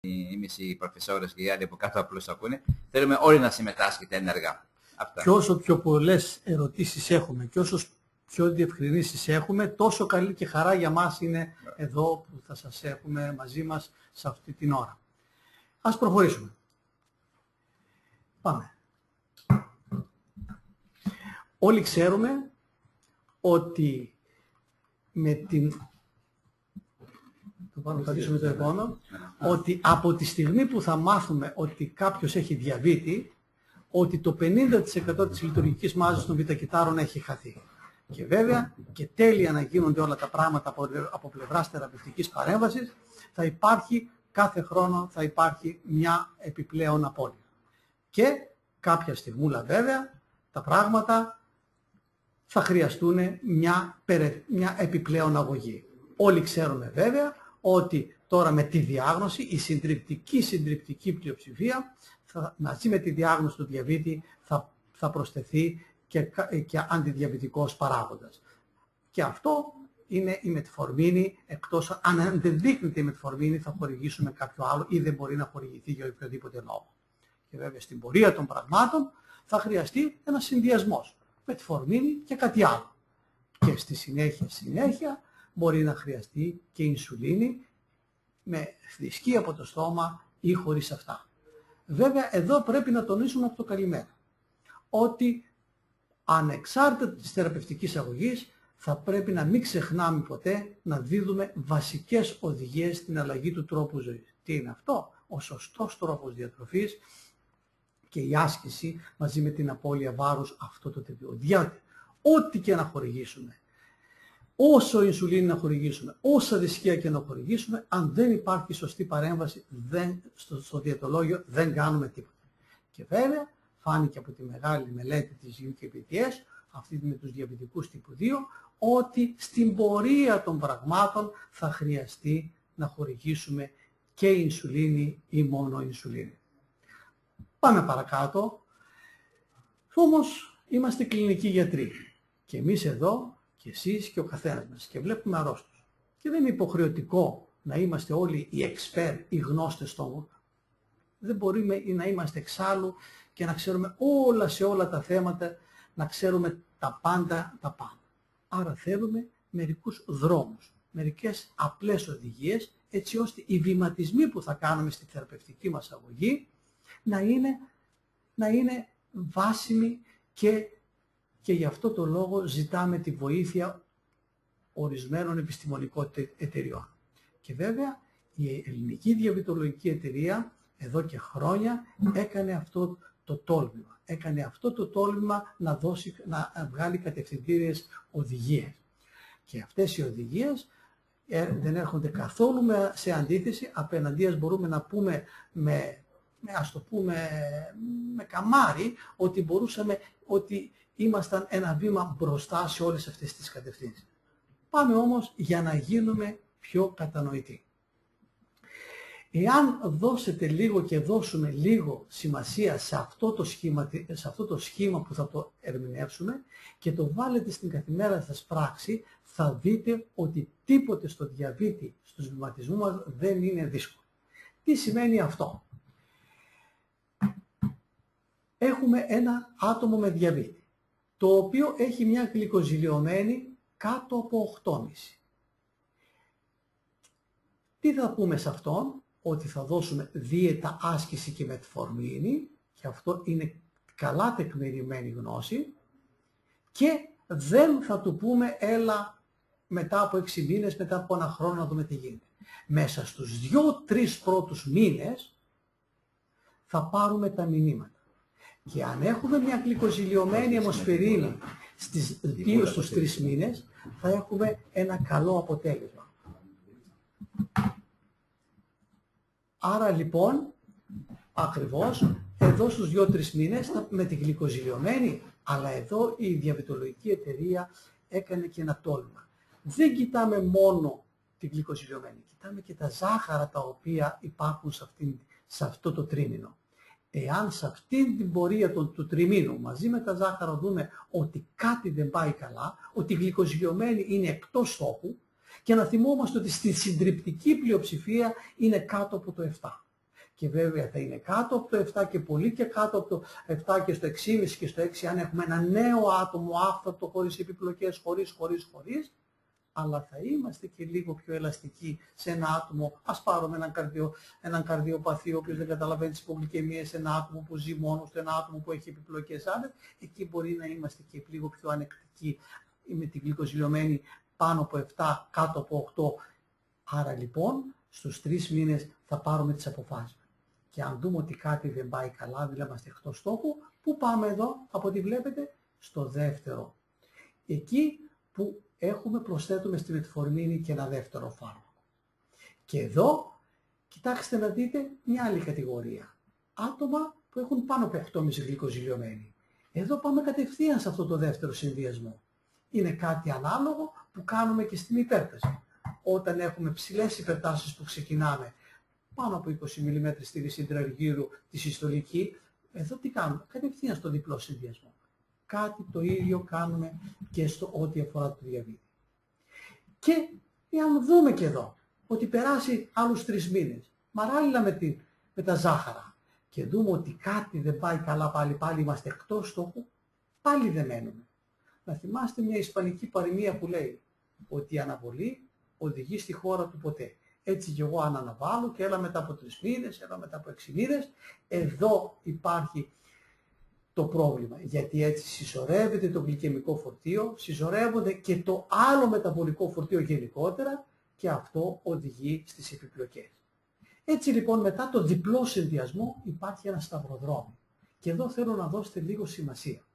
εμείς οι προφεσόρες και οι άλλοι που κάτω απλώς ακούνε, θέλουμε όλοι να συμμετάσχετε ενεργά. Αυτά. Και όσο πιο πολλές ερωτήσεις έχουμε και όσο πιο διευκρινήσεις έχουμε, τόσο καλή και χαρά για μας είναι εδώ που θα σας έχουμε μαζί μας σε αυτή την ώρα. Ας προχωρήσουμε. Πάμε. Όλοι ξέρουμε ότι με την... το επόμενο, ότι από τη στιγμή που θα μάθουμε ότι κάποιος έχει διαβήτη, ότι το 50% της λειτουργικής μάζας των β-κυτάρων έχει χαθεί. Και βέβαια, και τέλεια να γίνονται όλα τα πράγματα από πλευράς θεραπευτικής παρέμβασης, θα υπάρχει κάθε χρόνο θα υπάρχει μια επιπλέον απώλεια. Και κάποια στιγμούλα βέβαια, τα πράγματα θα χρειαστούν μια επιπλέον αγωγή. Όλοι ξέρουμε βέβαια ότι τώρα με τη διάγνωση, η συντριπτική πλειοψηφία, μαζί με τη διάγνωση του διαβήτη θα προσθεθεί και αντιδιαβητικός παράγοντας. Και αυτό είναι η μετφορμίνη, εκτός αν αντιδείκνεται η μετφορμίνη θα χορηγήσουμε κάποιο άλλο ή δεν μπορεί να χορηγηθεί για οποιοδήποτε λόγο. Και βέβαια στην πορεία των πραγμάτων θα χρειαστεί ένας συνδυασμός μετφορμίνη και κάτι άλλο. Και στη συνέχεια μπορεί να χρειαστεί και ινσουλίνη με θρησκεία από το στόμα ή χωρίς αυτά. Βέβαια εδώ πρέπει να τονίσουμε από το καλημέρα ότι ανεξάρτητα της θεραπευτικής αγωγής θα πρέπει να μην ξεχνάμε ποτέ να δίδουμε βασικές οδηγίες στην αλλαγή του τρόπου ζωής. Τι είναι αυτό? Ο σωστός τρόπος διατροφής και η άσκηση μαζί με την απώλεια βάρους αυτό το τεπιό. Διότι ό,τι και να χορηγήσουμε, όσο ινσουλίνη να χορηγήσουμε, όσα θρησκεία και να χορηγήσουμε, αν δεν υπάρχει σωστή παρέμβαση στο διαιτολόγιο δεν κάνουμε τίποτα. Και βέβαια φάνηκε από τη μεγάλη μελέτη της UKPTS, αυτή με τους διαβητικούς τύπου 2, ότι στην πορεία των πραγμάτων θα χρειαστεί να χορηγήσουμε και ινσουλίνη ή μόνο ινσουλίνη. Πάμε παρακάτω. Όμως είμαστε κλινικοί γιατροί και εμείς εδώ και εσείς και ο καθένας μας και βλέπουμε αρρώστους. Και δεν είναι υποχρεωτικό να είμαστε όλοι οι expert, οι γνώστες στον. Δεν μπορούμε να είμαστε εξάλλου και να ξέρουμε σε όλα τα θέματα, να ξέρουμε τα πάντα. Άρα θέλουμε μερικούς δρόμους, μερικές απλές οδηγίες, έτσι ώστε οι βηματισμοί που θα κάνουμε στη θεραπευτική μας αγωγή να είναι βάσιμοι και γι' αυτό το λόγο ζητάμε τη βοήθεια ορισμένων επιστημονικών εταιριών. Και βέβαια η Ελληνική Διαβητολογική Εταιρεία εδώ και χρόνια έκανε αυτό το τόλμημα. Έκανε αυτό το τόλμημα να βγάλει κατευθυντήριες οδηγίες. Και αυτές οι οδηγίες δεν έρχονται καθόλου σε αντίθεση, απέναντίας μπορούμε να πούμε ας το πούμε με καμάρι ότι ήμασταν ένα βήμα μπροστά σε όλες αυτές τις κατευθύνσεις. Πάμε όμως για να γίνουμε πιο κατανοητοί. Εάν δώσετε λίγο και δώσουμε λίγο σημασία σε αυτό το σχήμα που θα το ερμηνεύσουμε και το βάλετε στην καθημερινή σας πράξη, θα δείτε ότι τίποτε στο διαβήτη, στους βηματισμούς μας δεν είναι δύσκολο. Τι σημαίνει αυτό? Έχουμε ένα άτομο με διαβήτη, το οποίο έχει μια γλυκοζηλιωμένη κάτω από 8,5. Τι θα πούμε σε αυτόν? Ότι θα δώσουμε δίαιτα, άσκηση και μετφορμίνη, και αυτό είναι καλά τεκμηριωμένη γνώση, και δεν θα του πούμε έλα μετά από 6 μήνες, μετά από ένα χρόνο να δούμε τι γίνεται. Μέσα στους 2-3 πρώτους μήνες θα πάρουμε τα μηνύματα. Και αν έχουμε μια γλυκοζηλιωμένη αιμοσφαιρίνη στους 3 μήνες, θα έχουμε ένα καλό αποτέλεσμα. Άρα λοιπόν, ακριβώς, εδώ στους 2-3 μήνες με τη γλυκοζηλιωμένη, αλλά εδώ η Διαβητολογική Εταιρεία έκανε και ένα τόλμημα. Δεν κοιτάμε μόνο τη γλυκοζηλιωμένη, κοιτάμε και τα ζάχαρα τα οποία υπάρχουν σε αυτό το τρίμηνο. Εάν σε αυτή την πορεία του τριμήνου μαζί με τα ζάχαρα δούμε ότι κάτι δεν πάει καλά, ότι η γλυκοζηλιωμένη είναι εκτός στόχου, και να θυμόμαστε ότι στη συντριπτική πλειοψηφία είναι κάτω από το 7. Και βέβαια θα είναι κάτω από το 7 και πολύ και κάτω από το 7 και στο 6,5 και στο 6 αν έχουμε ένα νέο άτομο άφθαρτο χωρίς επιπλοκές, χωρίς, αλλά θα είμαστε και λίγο πιο ελαστικοί σε ένα άτομο. Ας πάρουμε έναν καρδιοπαθή, ο οποίος δεν καταλαβαίνει τις υπογλυκαιμίες, ένα άτομο που ζει μόνος του, ένα άτομο που έχει επιπλοκές άλλες. Εκεί μπορεί να είμαστε και λίγο πιο ανεκτικοί με την γλυκοζηλωμένη πάνω από 7, κάτω από 8. Άρα λοιπόν στους 3 μήνες θα πάρουμε τις αποφάσεις. Και αν δούμε ότι κάτι δεν πάει καλά, δηλαδή είμαστε εκτός στόχου, πού πάμε εδώ, από ό,τι βλέπετε, στο δεύτερο. Εκεί που προσθέτουμε στη μετφορμίνη και ένα δεύτερο φάρμακο. Και εδώ, κοιτάξτε να δείτε μια άλλη κατηγορία. Άτομα που έχουν πάνω από 8,5 γλυκοζηλιωμένοι. Εδώ πάμε κατευθείαν σε αυτό το δεύτερο συνδυασμό. Είναι κάτι ανάλογο που κάνουμε και στην υπέρταση. Όταν έχουμε ψηλές υπερτάσεις που ξεκινάμε πάνω από 20 mm στη ρησίδρα αργύρου, τη συστολική, εδώ τι κάνουμε, κατευθείαν στο διπλό συνδυασμό. Κάτι το ίδιο κάνουμε και στο ό,τι αφορά το διαβήτη. Και αν δούμε και εδώ ότι περάσει άλλους 3 μήνες, παράλληλα με τα ζάχαρα, και δούμε ότι κάτι δεν πάει καλά πάλι είμαστε εκτός στόχου, πάλι δεν μένουμε. Να θυμάστε μια ισπανική παροιμία που λέει ότι η αναβολή οδηγεί στη χώρα του ποτέ. Έτσι και εγώ αν αναβάλω και έλα μετά από 3 μήνες, έλα μετά από 6 μήνες, εδώ υπάρχει το πρόβλημα. Γιατί έτσι συσσωρεύεται το γλυκαιμικό φορτίο, συσσωρεύονται και το άλλο μεταβολικό φορτίο γενικότερα και αυτό οδηγεί στις επιπλοκές. Έτσι λοιπόν μετά το διπλό συνδυασμό υπάρχει ένα σταυροδρόμι. Και εδώ θέλω να δώσετε λίγο σημασία.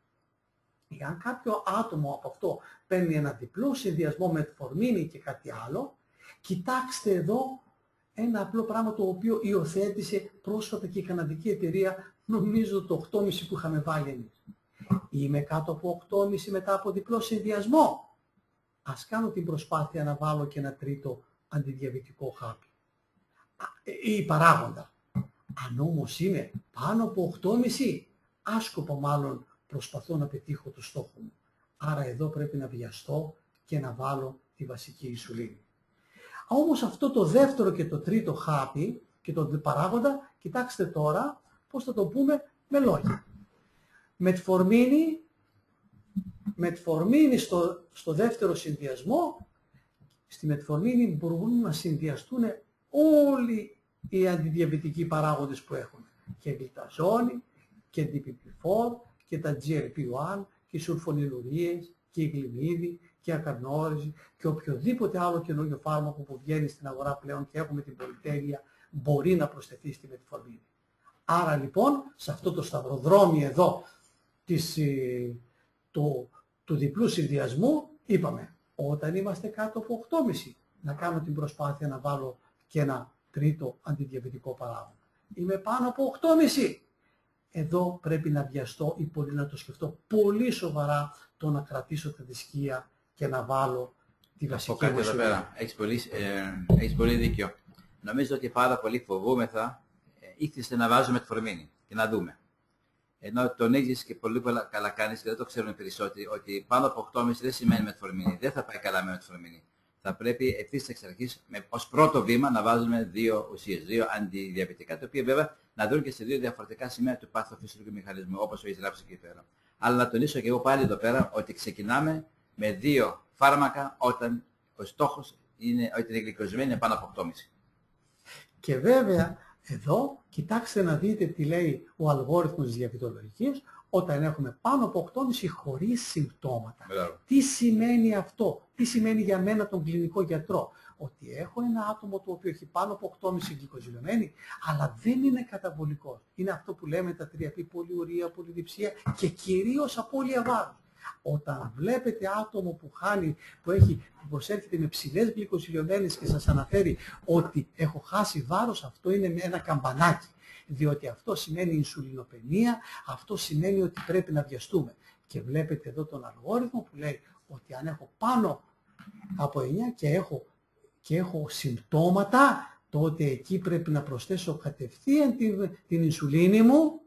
Εάν κάποιο άτομο από αυτό παίρνει ένα διπλό συνδυασμό με φορμίνη και κάτι άλλο, κοιτάξτε εδώ ένα απλό πράγμα το οποίο υιοθέτησε πρόσφατα και η καναδική εταιρεία, νομίζω το 8,5 που είχαμε βάλει εμείς. Είμαι κάτω από 8,5 μετά από διπλό συνδυασμό. Ας κάνω την προσπάθεια να βάλω και ένα τρίτο αντιδιαβητικό χάπι. Ή παράγοντα. Αν όμως είμαι πάνω από 8,5, άσκοπα μάλλον προσπαθώ να πετύχω το στόχο μου. Άρα εδώ πρέπει να βιαστώ και να βάλω τη βασική ινσουλίνη. Όμως αυτό το δεύτερο και το τρίτο χάπι και το παράγοντα, κοιτάξτε τώρα πώς θα το πούμε με λόγια. Μετφορμίνη στο δεύτερο συνδυασμό, στη μετφορμίνη μπορούν να συνδυαστούν όλοι οι αντιδιαβητικοί παράγοντες που έχουμε. Και γλυταζόνη και DPP4 και τα GLP-1 και οι σουλφονιλουρίες και η γλυμίδη και η ακαρνόριζη και οποιοδήποτε άλλο καινούργιο φάρμακο που βγαίνει στην αγορά πλέον και έχουμε την πολυτέλεια μπορεί να προσθεθεί στη μετφορμίνη. Άρα λοιπόν σε αυτό το σταυροδρόμι εδώ του διπλού συνδυασμού είπαμε όταν είμαστε κάτω από 8,5 να κάνω την προσπάθεια να βάλω και ένα τρίτο αντιδιαβητικό παράγοντα. Είμαι πάνω από 8,5. Εδώ πρέπει να βιαστώ ή πολύ να το σκεφτώ πολύ σοβαρά το να κρατήσω τα δισκία και να βάλω τη βασική μου εδώ πέρα. Έχεις πολύ δίκιο. Νομίζω ότι πάρα πολύ φοβούμεθα ήθιστε να βάζουμε μετφορμίνη και να δούμε. Ενώ τονίζεις και πολύ καλά κάνεις και δεν το ξέρουν οι περισσότεροι ότι πάνω από 8,5 δεν σημαίνει μετφορμίνη. Δεν θα πάει καλά με μετφορμίνη. Θα πρέπει ευθύς εξ αρχής ως πρώτο βήμα να βάζουμε 2 ουσίες, 2 αντιδιαβητικά, τα οποία βέβαια να δουν και σε 2 διαφορετικά σημεία του παθοφυσιολογικού μηχανισμού, όπως ο γράψει εκεί πέρα. Αλλά να τονίσω και εγώ πάλι εδώ πέρα ότι ξεκινάμε με 2 φάρμακα όταν ο στόχος είναι ότι η γλυκοζημένη είναι πάνω από 8,5. Και βέβαια εδώ κοιτάξτε να δείτε τι λέει ο αλγόριθμος της διαβητολογικής όταν έχουμε πάνω από 8,5 χωρίς συμπτώματα. Τι σημαίνει αυτό, τι σημαίνει για μένα τον κλινικό γιατρό. Ότι έχω ένα άτομο το οποίο έχει πάνω από 8,5 γλυκοζηλωμένη, αλλά δεν είναι καταβολικός. Είναι αυτό που λέμε τα 3P, πολυουρία, πολυδιψία και κυρίως απώλεια βάρους. Όταν βλέπετε άτομο που που προσέρχεται με ψηλές γλυκοζηλωμένες και σας αναφέρει ότι έχω χάσει βάρος, αυτό είναι με ένα καμπανάκι. Διότι αυτό σημαίνει ινσουλινοπενία, αυτό σημαίνει ότι πρέπει να βιαστούμε. Και βλέπετε εδώ τον αλγόριθμο που λέει ότι αν έχω πάνω από 9 και έχω συμπτώματα, τότε εκεί πρέπει να προσθέσω κατευθείαν την ινσουλίνη μου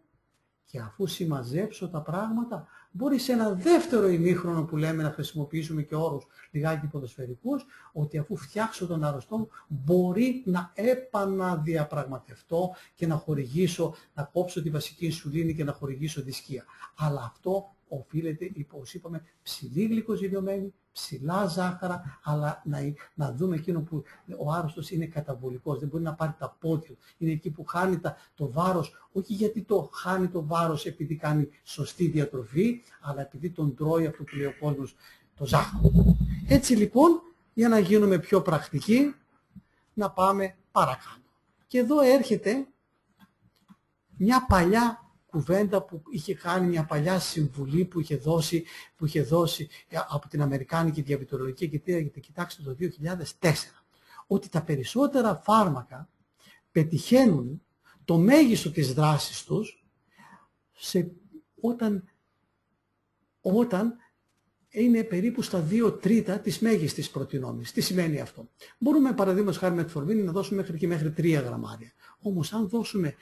και αφού συμμαζέψω τα πράγματα μπορεί σε ένα δεύτερο ημίχρονο που λέμε να χρησιμοποιήσουμε και όρους λιγάκι ποδοσφαιρικούς, ότι αφού φτιάξω τον αρρωστό μου, μπορεί να επαναδιαπραγματευτώ και να χορηγήσω, να κόψω τη βασική ινσουλίνη και να χορηγήσω δισκία. Αλλά αυτό οφείλεται, όπως είπαμε, ψηλή γλυκοζηλιωμένη, ψηλά ζάχαρα, αλλά να δούμε εκείνο που ο άρρωστος είναι καταβολικός, δεν μπορεί να πάρει τα πόδια, είναι εκεί που χάνει το βάρος, όχι γιατί το χάνει το βάρος επειδή κάνει σωστή διατροφή, αλλά επειδή τον τρώει αυτό που λέει ο κόσμος, το ζάχαρο. Έτσι λοιπόν, για να γίνουμε πιο πρακτικοί, να πάμε παρακάτω. Και εδώ έρχεται μια παλιά κουβέντα που είχε κάνει, μια παλιά συμβουλή που είχε δώσει από την Αμερικάνικη Διαβητολογική Εταιρεία, γιατί κοιτάξτε το 2004, ότι τα περισσότερα φάρμακα πετυχαίνουν το μέγιστο της δράσης τους όταν είναι περίπου στα 2/3 της μέγιστης προτινόμενης. Τι σημαίνει αυτό? Μπορούμε παραδείγματος χάρη με τφορμίνη να δώσουμε μέχρι 3 γραμμάρια. Όμως αν δώσουμε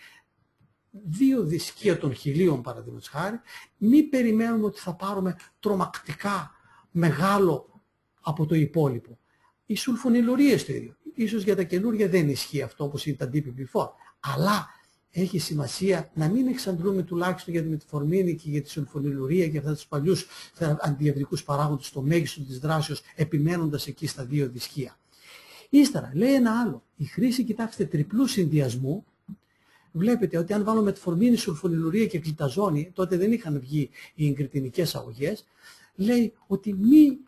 2 δισκία των χιλίων παραδείγματος χάρη, μην περιμένουμε ότι θα πάρουμε τρομακτικά μεγάλο από το υπόλοιπο. Οι σουλφονιλουρίες το ίδιο. Ίσως για τα καινούργια δεν ισχύει αυτό όπως είναι τα DPP4. Αλλά έχει σημασία να μην εξαντλούμε τουλάχιστον για τη μετφορμίνη και για τη σουλφονιλουρία και αυτά τους παλιούς αντιδιαβητικούς παράγοντες στο μέγιστο της δράσεως, επιμένοντας εκεί στα 2 δισκία. Ύστερα λέει ένα άλλο. Η χρήση, κοιτάξτε, τριπλού συνδυασμού. Βλέπετε ότι αν βάλω μετφορμίνη, σουλφονιλουρία και γλυταζόνη, τότε δεν είχαν βγει οι εγκριτινικές αγωγές, λέει ότι μη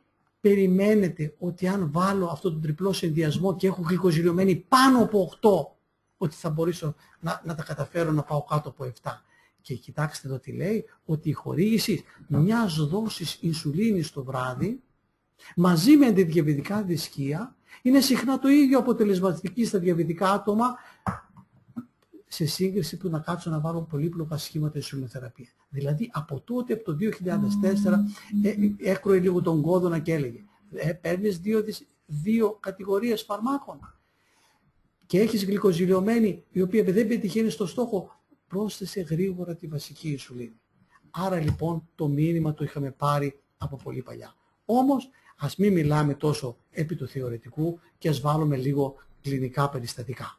περιμένετε ότι αν βάλω αυτό τον τριπλό συνδυασμό και έχω γλυκοζηλιωμένη πάνω από 8, ότι θα μπορέσω να τα καταφέρω να πάω κάτω από 7. Και κοιτάξτε εδώ τι λέει, ότι η χορήγηση μιας δόσης ινσουλίνης το βράδυ, μαζί με αντιδιαβητικά δισκία, είναι συχνά το ίδιο αποτελεσματική στα διαβητικά άτομα, σε σύγκριση που να κάτσω να βάλω πολύπλοκα σχήματα ινσουλινοθεραπεία. Δηλαδή από τότε, από το 2004, έκροε λίγο τον κόδωνα και έλεγε παίρνεις 2 κατηγορίες φαρμάκων και έχεις γλυκοζηλιωμένη η οποία δεν πετυχαίνει στο στόχο, πρόσθεσε γρήγορα τη βασική ινσουλίνη. Άρα λοιπόν το μήνυμα το είχαμε πάρει από πολύ παλιά. Όμως ας μην μιλάμε τόσο επί του θεωρητικού και ας βάλουμε λίγο κλινικά περιστατικά.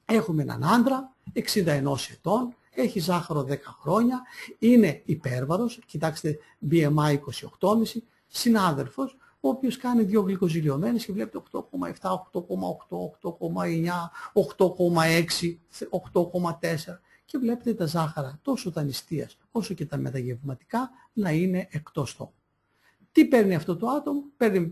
Έχουμε έναν άντρα, 61 ετών, έχει ζάχαρο 10 χρόνια, είναι υπέρβαρος, κοιτάξτε BMI 28,5, συνάδελφος, ο οποίος κάνει 2 γλυκοζηλιωμένες και βλέπετε 8,7, 8,8, 8,9, 8,6, 8,4 και βλέπετε τα ζάχαρα τόσο τα νηστείας όσο και τα μεταγευματικά να είναι εκτός στόχου. Τι παίρνει αυτό το άτομο?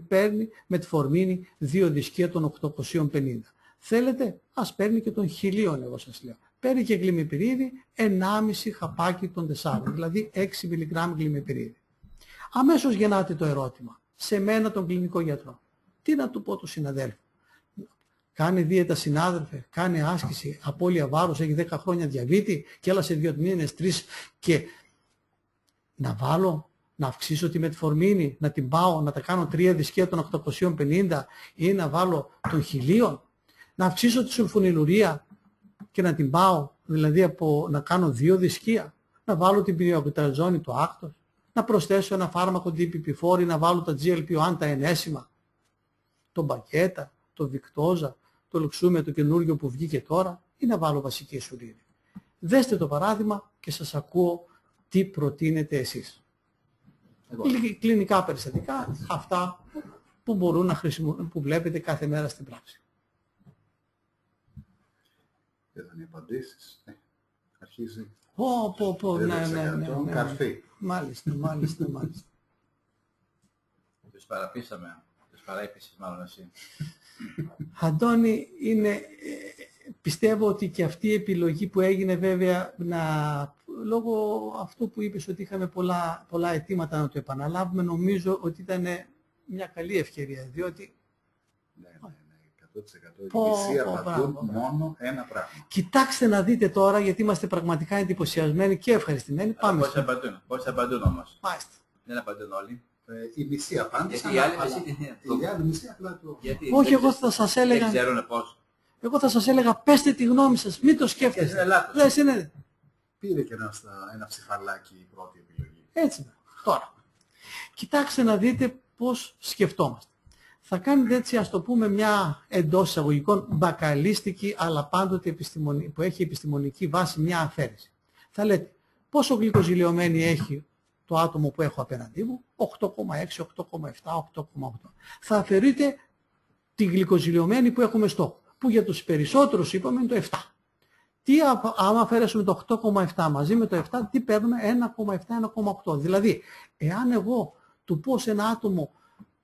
Παίρνει μετφορμίνη 2 δισκία των 850. Θέλετε, ας παίρνει και των 1000, εγώ σας λέω. Παίρνει και γλυμιπυρίδι, 1,5 χαπάκι των 4, δηλαδή 6 μιλιγκράμμ γλυμιπυρίδι. Αμέσως γεννάται το ερώτημα, σε μένα τον κλινικό γιατρό. Τι να του πω του συναδέλφου? Κάνει δίαιτα συνάδελφε, κάνει άσκηση, απώλεια βάρους, έχει 10 χρόνια διαβήτη και έλα σε 2 μήνες, 3 και να βάλω, να αυξήσω τη μετφορμίνη, να την πάω, να τα κάνω 3 δισκία των 850 ή να βάλω των 1000. Να αυξήσω τη σουλφονιλουρία και να την πάω, δηλαδή να κάνω 2 δισκία, να βάλω την πυριοκυταζόνη του άκτος, να προσθέσω ένα φάρμακο DPP4 ή να βάλω τα GLP-1 τα ενέσιμα, το μπακέτα, το βικτόζα, το λουξούμιο το καινούργιο που βγήκε τώρα ή να βάλω βασική ινσουλίνη. Δέστε το παράδειγμα και σας ακούω τι προτείνετε εσείς. Κλινικά περιστατικά, αυτά που μπορούν να χρησιμοποιούν, που βλέπετε κάθε μέρα στην πράξη. Ήταν οι απαντήσεις. Αρχίζει. Ναι. Καρφί. Μάλιστα. Τους παραπείσαμε. Τους παραείπησες μάλλον εσύ. Αντώνη, πιστεύω ότι και αυτή η επιλογή που έγινε βέβαια λόγω αυτού που είπες ότι είχαμε πολλά αιτήματα να το επαναλάβουμε, νομίζω ότι ήταν μια καλή ευκαιρία, διότι... Ναι. 100%. Οι μισοί απαντούν μόνο ένα πράγμα. Κοιτάξτε να δείτε τώρα, γιατί είμαστε πραγματικά εντυπωσιασμένοι και ευχαριστημένοι. Πάμε. Πώς απαντούν όμως? Μάλιστα. Δεν απαντούν όλοι. Η μισή απάντησαν. Γιατί η άλλη μισή απλά το... Όχι, εγώ θα σας έλεγα... Δεν ξέρουν πώς. Εγώ θα σας έλεγα, πέστε τη γνώμη σας, μην το σκέφτεστε. Είναι λάθος. Είναι. Πήρε και ένα ψηφαλάκι η πρώτη επιλογή. Έτσι. Τώρα, κοιτάξτε να δείτε πώς σκεφτόμαστε. Θα κάνετε έτσι, ας το πούμε, μια εντός εισαγωγικών μπακαλίστικη, αλλά πάντοτε που έχει επιστημονική βάση, μια αφαίρεση. Θα λέτε, πόσο γλυκοζηλιωμένη έχει το άτομο που έχω απέναντί μου? 8,6, 8,7, 8,8. Θα αφαιρείτε τη γλυκοζηλιωμένη που έχουμε στόχο, που για τους περισσότερους είπαμε είναι το 7. Άμα αφαιρέσουμε το 8,7 μαζί με το 7, τι παίρνουμε? 1,7, 1,8. Δηλαδή, εάν εγώ του πω σε ένα άτομο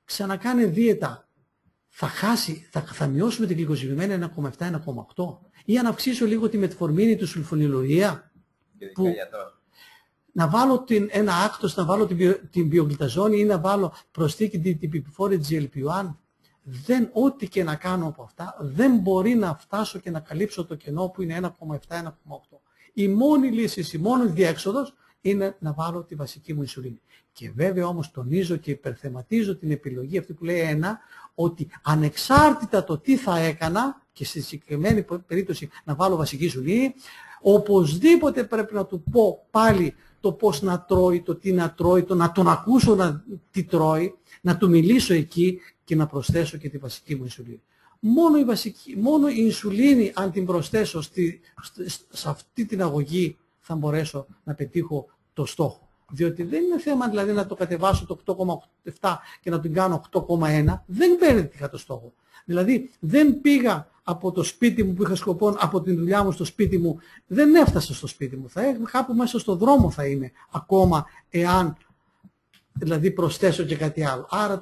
ξανακάνε δίαιτα, θα μειώσουμε την γλυκοζηλιωμένη 1,7, 1,8, ή αν αυξήσω λίγο τη μετφορμίνη του σουλφονιλουρία, που να βάλω ένα άκτος, να βάλω την πιογλυταζόνη ή να βάλω προσθήκη την πιπιφόρη GLP-1, ό,τι και να κάνω από αυτά, δεν μπορεί να φτάσω και να καλύψω το κενό που είναι 1,7, 1,8. Η μόνη λύση, η μόνη διέξοδος είναι να βάλω τη βασική μου ινσουλίνη. Και βέβαια όμως τονίζω και υπερθεματίζω την επιλογή αυτή που λέει 1, ότι ανεξάρτητα το τι θα έκανα, και στη συγκεκριμένη περίπτωση να βάλω βασική ινσουλίνη, οπωσδήποτε πρέπει να του πω πάλι το πώς να τρώει, το τι να τρώει, να τον ακούσω τι τρώει, να του μιλήσω εκεί και να προσθέσω και τη βασική μου ινσουλίνη. Μόνο η ινσουλίνη, αν την προσθέσω σε αυτή την αγωγή, θα μπορέσω να πετύχω το στόχο. Διότι δεν είναι θέμα δηλαδή να το κατεβάσω το 8,7 και να την κάνω 8,1, δεν πέτυχα το στόχο. Δηλαδή δεν πήγα από το σπίτι μου που είχα σκοπό, από την δουλειά μου στο σπίτι μου, δεν έφτασα στο σπίτι μου. Κάπου μέσα στο δρόμο θα είμαι ακόμα, εάν δηλαδή προσθέσω και κάτι άλλο. Άρα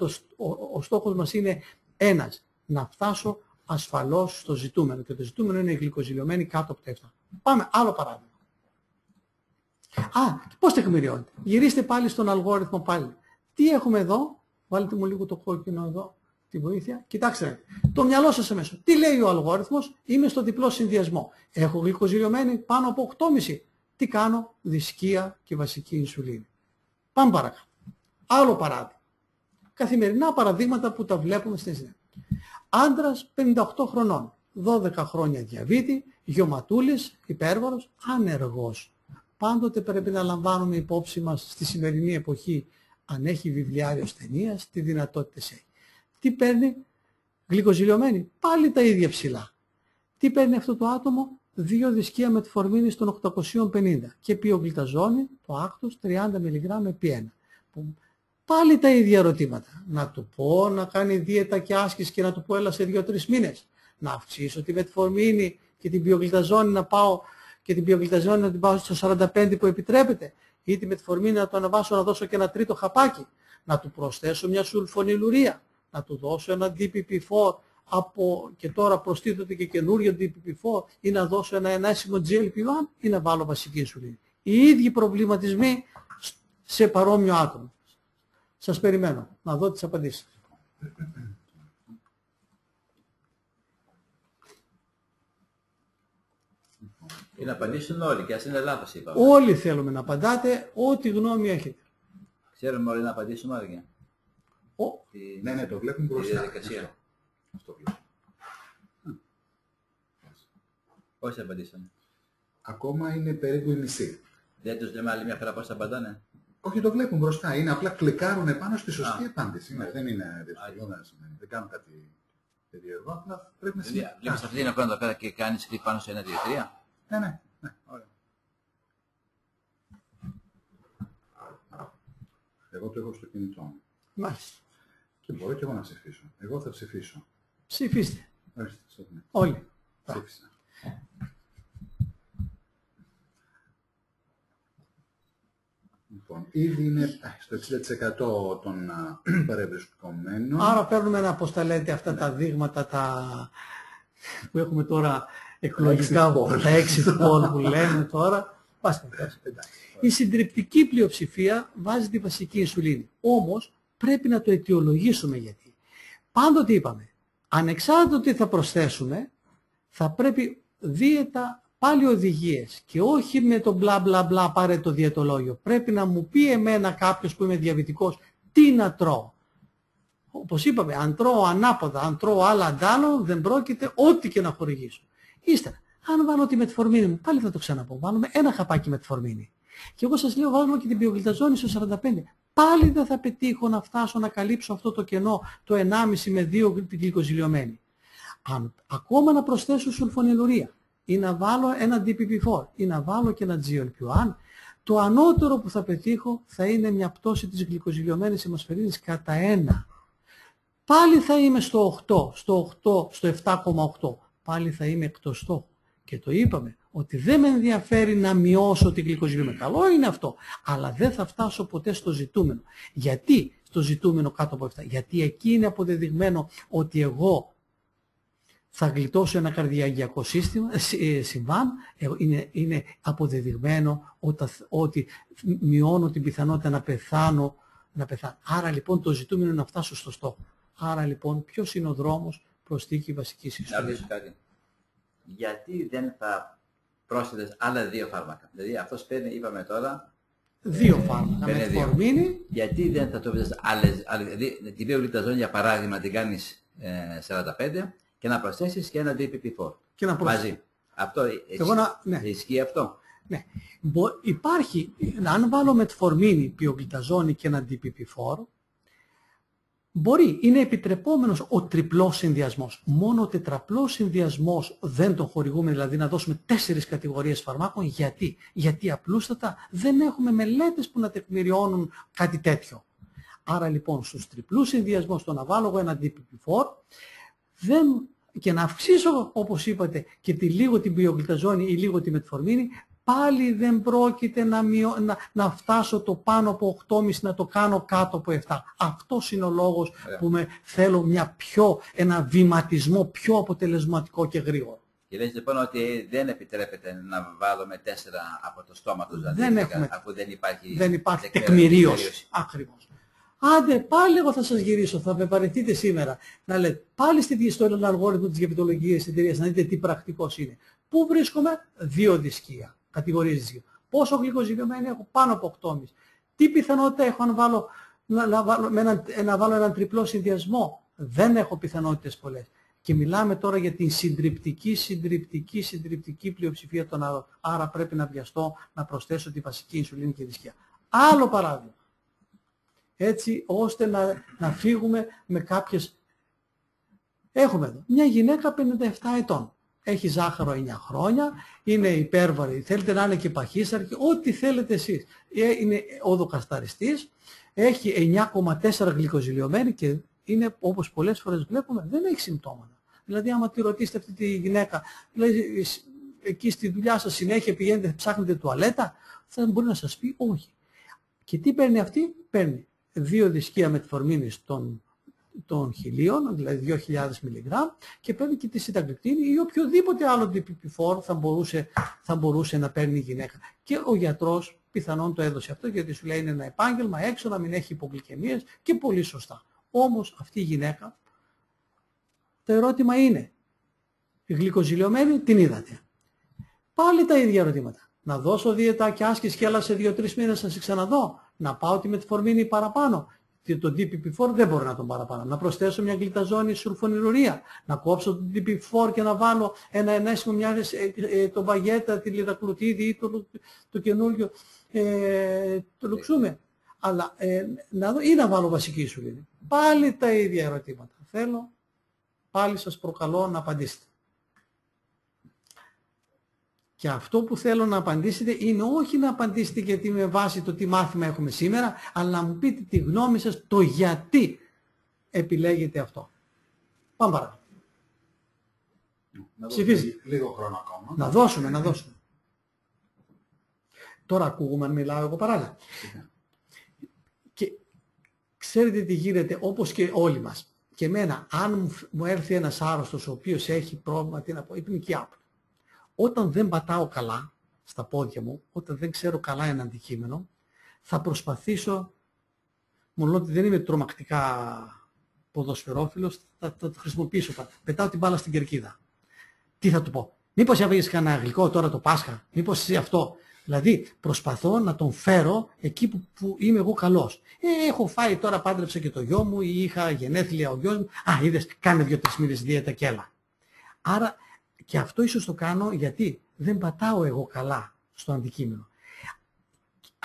ο στόχος μας είναι ένας, να φτάσω ασφαλώς στο ζητούμενο, και το ζητούμενο είναι η γλυκοζηλιωμένη κάτω από τα 7. Πάμε, άλλο παράδειγμα. Πώς τεκμηριώνεται? Γυρίστε πάλι στον αλγόριθμο πάλι. Τι έχουμε εδώ? Βάλτε μου λίγο το κόκκινο εδώ, τη βοήθεια. Κοιτάξτε, το μυαλό σας αμέσως. Τι λέει ο αλγόριθμος? Είμαι στο διπλό συνδυασμό. Έχω γλυκοζηλιωμένη πάνω από 8,5. Τι κάνω? Δισκία και βασική ινσουλίνη. Πάμε παρακάτω. Άλλο παράδειγμα. Καθημερινά παραδείγματα που τα βλέπουμε στην συνέχεια. Άντρας 58 χρονών, 12 χρόνια διαβήτη, γιωματούλης, υπέρβαρος, ανεργός. Πάντοτε πρέπει να λαμβάνουμε υπόψη μας στη σημερινή εποχή, αν έχει βιβλιάριο ασθενείας, τι δυνατότητες έχει. Τι παίρνει? Γλυκοζηλιωμένη, πάλι τα ίδια ψηλά. Τι παίρνει αυτό το άτομο? 2 δισκία μετφορμίνης των 850 και πιογλυταζόνη, το άκτος 30 mg επί 1. Πάλι τα ίδια ερωτήματα. Να του πω να κάνει δίαιτα και άσκηση και να του πω έλα σε 2-3 μήνες. Να αυξήσω τη μετφορμίνη και την πιογλυταζόνη να πάω και την πιογλυταζόνη να την πάω στο 45 που επιτρέπεται, ή τη μετφορμίνη να το αναβάσω να δώσω και ένα τρίτο χαπάκι, να του προσθέσω μια σουλφονιλουρία, να του δώσω ένα DPP4 και τώρα προστίθεται και καινούριο DPP4, ή να δώσω ένα ενάσιμο GLP-1 ή να βάλω βασική ινσουλίνη. Οι ίδιοι προβληματισμοί σε παρόμοιο άτομο. Σας περιμένω να δω τις απαντήσεις. Και να απαντήσουν όλοι, και ας είναι λάθος είπαμε. Όλοι θέλουμε να απαντάτε ό,τι γνώμη έχετε. Ξέρουμε όλοι να απαντήσουμε όλοι. Ναι, το βλέπουν μπροστά. Τη διαδικασία. Αυτό βλέπουν. Όσοι απαντήσαμε. Ακόμα είναι περίπου η μισή. Δεν τους λέμε άλλη μια φορά πώς απαντάνε? Όχι, το βλέπουν μπροστά. Είναι απλά κλικάρουν πάνω στη σωστή απάντηση. Δεν είναι δύσκολο. Δεν κάνουν κάτι περίεργο. Απλά πρέπει να συνεχίσουν. Βλέπεις αυτή την εικόνα εδώ πέρα και κάνεις κλικ πάνω σε 1, 2, 3. Ναι. Ωραία. Εγώ το έχω στο κινητό μου. Μάλιστα. Και μπορώ και εγώ να ψηφίσω. Εγώ θα ψηφίσω. Ψηφίστε. Ορίστε, Όλοι. Ψήφισα. Λοιπόν, ήδη είναι στο 60% των παρευρισκομένων. Άρα παίρνουμε να αποσταλέτε αυτά τα δείγματα που έχουμε τώρα εκλογικά, τα exit poll που λέμε τώρα. Η συντριπτική πλειοψηφία βάζει τη βασική ινσουλίνη. Όμως πρέπει να το αιτιολογήσουμε γιατί. Πάντοτε είπαμε, ανεξάρτητα τι θα προσθέσουμε, θα πρέπει δίαιτα, πάλι οδηγίες και όχι με το μπλα μπλα μπλα πάρε το διαιτολόγιο. Πρέπει να μου πει εμένα κάποιος που είμαι διαβητικός τι να τρώω. Όπως είπαμε, αν τρώω ανάποδα, αν τρώω άλλα αντάλλο, δεν πρόκειται ό,τι και να χορηγήσω. Ύστερα, αν βάλω τη μετφορμίνη μου, πάλι θα το ξαναπώ, βάλουμε ένα χαπάκι μετφορμίνη. Και εγώ σας λέω βάζουμε και την πιογλυταζόνη στο 45. Πάλι δεν θα πετύχω να φτάσω να καλύψω αυτό το κενό το 1,5 με 2 την γλυκοζηλιωμένη. Αν ακόμα να προσθέσω σουλφονιλουρία ή να βάλω ένα DPP4 ή να βάλω και ένα GLP-1, το ανώτερο που θα πετύχω θα είναι μια πτώση της γλυκοζηλιωμένης αιμοσφαιρίνης κατά 1. Πάλι θα είμαι στο 8, στο 7,8. Πάλι θα είμαι εκτός στόχου. Και το είπαμε ότι δεν με ενδιαφέρει να μειώσω την γλυκοζηλιωμένη. Καλό είναι αυτό, αλλά δεν θα φτάσω ποτέ στο ζητούμενο. Γιατί στο ζητούμενο κάτω από 7? Γιατί εκεί είναι αποδεδειγμένο ότι εγώ θα γλιτώσω ένα καρδιαγγειακό συμβάν, είναι αποδεδειγμένο ότι μειώνω την πιθανότητα να πεθάνω. Άρα λοιπόν το ζητούμενο είναι να φτάσω στο στόχο. Άρα λοιπόν ποιος είναι ο δρόμος προς τύχη βασικής ιστορίας? Γιατί δεν θα πρόσθετες άλλα 2 φάρμακα? Δηλαδή αυτός παίρνει, είπαμε τώρα, 2 φάρμακα με φορμίνη. Γιατί δεν θα το βρεις άλλες, δηλαδή την πιογλυταζόνη για παράδειγμα την κάνεις 45 και να προσθέσεις και ένα DPP4 μαζί. Αυτό ισχύει αυτό? Ναι. Υπάρχει, αν βάλω μετφορμίνη, πιογλυταζόνη και ένα DPP4, μπορεί, είναι επιτρεπόμενος ο τριπλός συνδυασμός. Μόνο ο τετραπλός συνδυασμός δεν τον χορηγούμε, δηλαδή να δώσουμε 4 κατηγορίες φαρμάκων. Γιατί απλούστατα δεν έχουμε μελέτες που να τεκμηριώνουν κάτι τέτοιο. Άρα λοιπόν στους τριπλούς συνδυασμούς, το να βάλω εγώ ένα DPP4 και να αυξήσω, όπως είπατε, και λίγο την πιογλυταζόνη ή λίγο τη μετφορμίνη, πάλι δεν πρόκειται να φτάσω το πάνω από 8,5 να το κάνω κάτω από 7. Αυτός είναι ο λόγος που θέλω ένα βηματισμό πιο αποτελεσματικό και γρήγορο. Και λες λοιπόν ότι δεν επιτρέπεται να βάλουμε 4 από το στόμα του αφού δεν υπάρχει τεκμηρίωση. Ακριβώς. Άντε, πάλι εγώ θα σας γυρίσω, θα με παραιτηθείτε σήμερα, να λέτε πάλι στον αλγόριθμο της διαβητολογίας της εταιρείας, να δείτε τι πρακτικός είναι. Πού βρίσκομαι? 2 δισκία, κατηγορίες δισκία. Πόσο γλυκοζηλιωμένη έχω? Πάνω από 8,5. Τι πιθανότητα έχω αν να βάλω έναν τριπλό συνδυασμό? Δεν έχω πιθανότητες πολλές. Και μιλάμε τώρα για την συντριπτική πλειοψηφία των άλλων. Άρα πρέπει να βιαστώ να προσθέσω τη βασική ινσουλίνη και δισκία. Άλλο παράδειγμα. Έτσι ώστε να φύγουμε με κάποιες... Έχουμε εδώ μια γυναίκα 57 ετών. Έχει ζάχαρο 9 χρόνια, είναι υπέρβαρη, θέλετε να είναι και παχύσαρκη, ό,τι θέλετε εσείς. Είναι οδοκασταριστής, έχει 9,4 γλυκοζηλιωμένη και είναι, όπως πολλές φορές βλέπουμε, δεν έχει συμπτώματα. Δηλαδή άμα τη ρωτήσετε αυτή τη γυναίκα, δηλαδή, εκεί στη δουλειά σας συνέχεια πηγαίνετε, ψάχνετε τουαλέτα, θα μπορεί να σας πει όχι. Και τι παίρνει αυτή? Παίρνει 2 δισκία μετφορμίνης των χιλίων, δηλαδή 2.000 μιλιγκράμμ, και παίρνει και τη σιταγλιπτίνη ή οποιοδήποτε άλλο DPP4 θα μπορούσε να παίρνει η γυναίκα. Και ο γιατρός πιθανόν το έδωσε αυτό, γιατί σου λέει είναι ένα επάγγελμα έξω, να μην έχει υπογλυκαιμίες, και πολύ σωστά. Όμως αυτή η γυναίκα, το ερώτημα είναι, η γλυκοζηλιωμένη την είδατε. Πάλι τα ίδια ερωτήματα. Να δώσω δίαιτα και άσκηση και άλλα σε 2-3 μήνες να σε ξαναδώ. Να πάω τη μετφορμίνη παραπάνω. Το DPP4 δεν μπορώ να τον παραπάνω. Να προσθέσω μια γλυταζόνη σουλφονιλουρία. Να κόψω το DPP4 και να βάλω ένα ενέσιμο, το βαγέτα, τη λιδακλουτίδη ή το καινούργιο, το λουξούμε. Αλλά ή να βάλω βασική ινσουλίνη. Πάλι τα ίδια ερωτήματα. Πάλι σας προκαλώ να απαντήσετε. Και αυτό που θέλω να απαντήσετε είναι όχι να απαντήσετε γιατί με βάση το τι μάθημα έχουμε σήμερα, αλλά να μου πείτε τη γνώμη σας, το γιατί επιλέγετε αυτό. Πάμε παρακάτω. Ψηφίστε. Λίγο χρόνο ακόμα. Να δώσουμε. Τώρα ακούγουμε αν μιλάω εγώ παράλληλα. Και ξέρετε τι γίνεται, όπως και όλοι μας. Και εμένα, αν μου έρθει ένας άρρωστος ο οποίος έχει πρόβλημα, τι να πω, υπνική άπνοια. Όταν δεν πατάω καλά στα πόδια μου, όταν δεν ξέρω καλά ένα αντικείμενο, θα προσπαθήσω, μόνο ότι δεν είμαι τρομακτικά ποδοσφαιρόφιλος, θα το χρησιμοποιήσω. Πετάω την μπάλα στην κερκίδα. Τι θα του πω? Μήπως έβγες κανένα γλυκό τώρα το Πάσχα? Μήπως εσύ αυτό? Δηλαδή προσπαθώ να τον φέρω εκεί που είμαι εγώ καλός. Έχω φάει τώρα, πάντρεψα και το γιο μου ή είχα γενέθλια ο γιος μου. Είδες, κάνε 2-3 μήνες δίαιτα και έλα. Άρα και αυτό ίσως το κάνω γιατί δεν πατάω εγώ καλά στο αντικείμενο.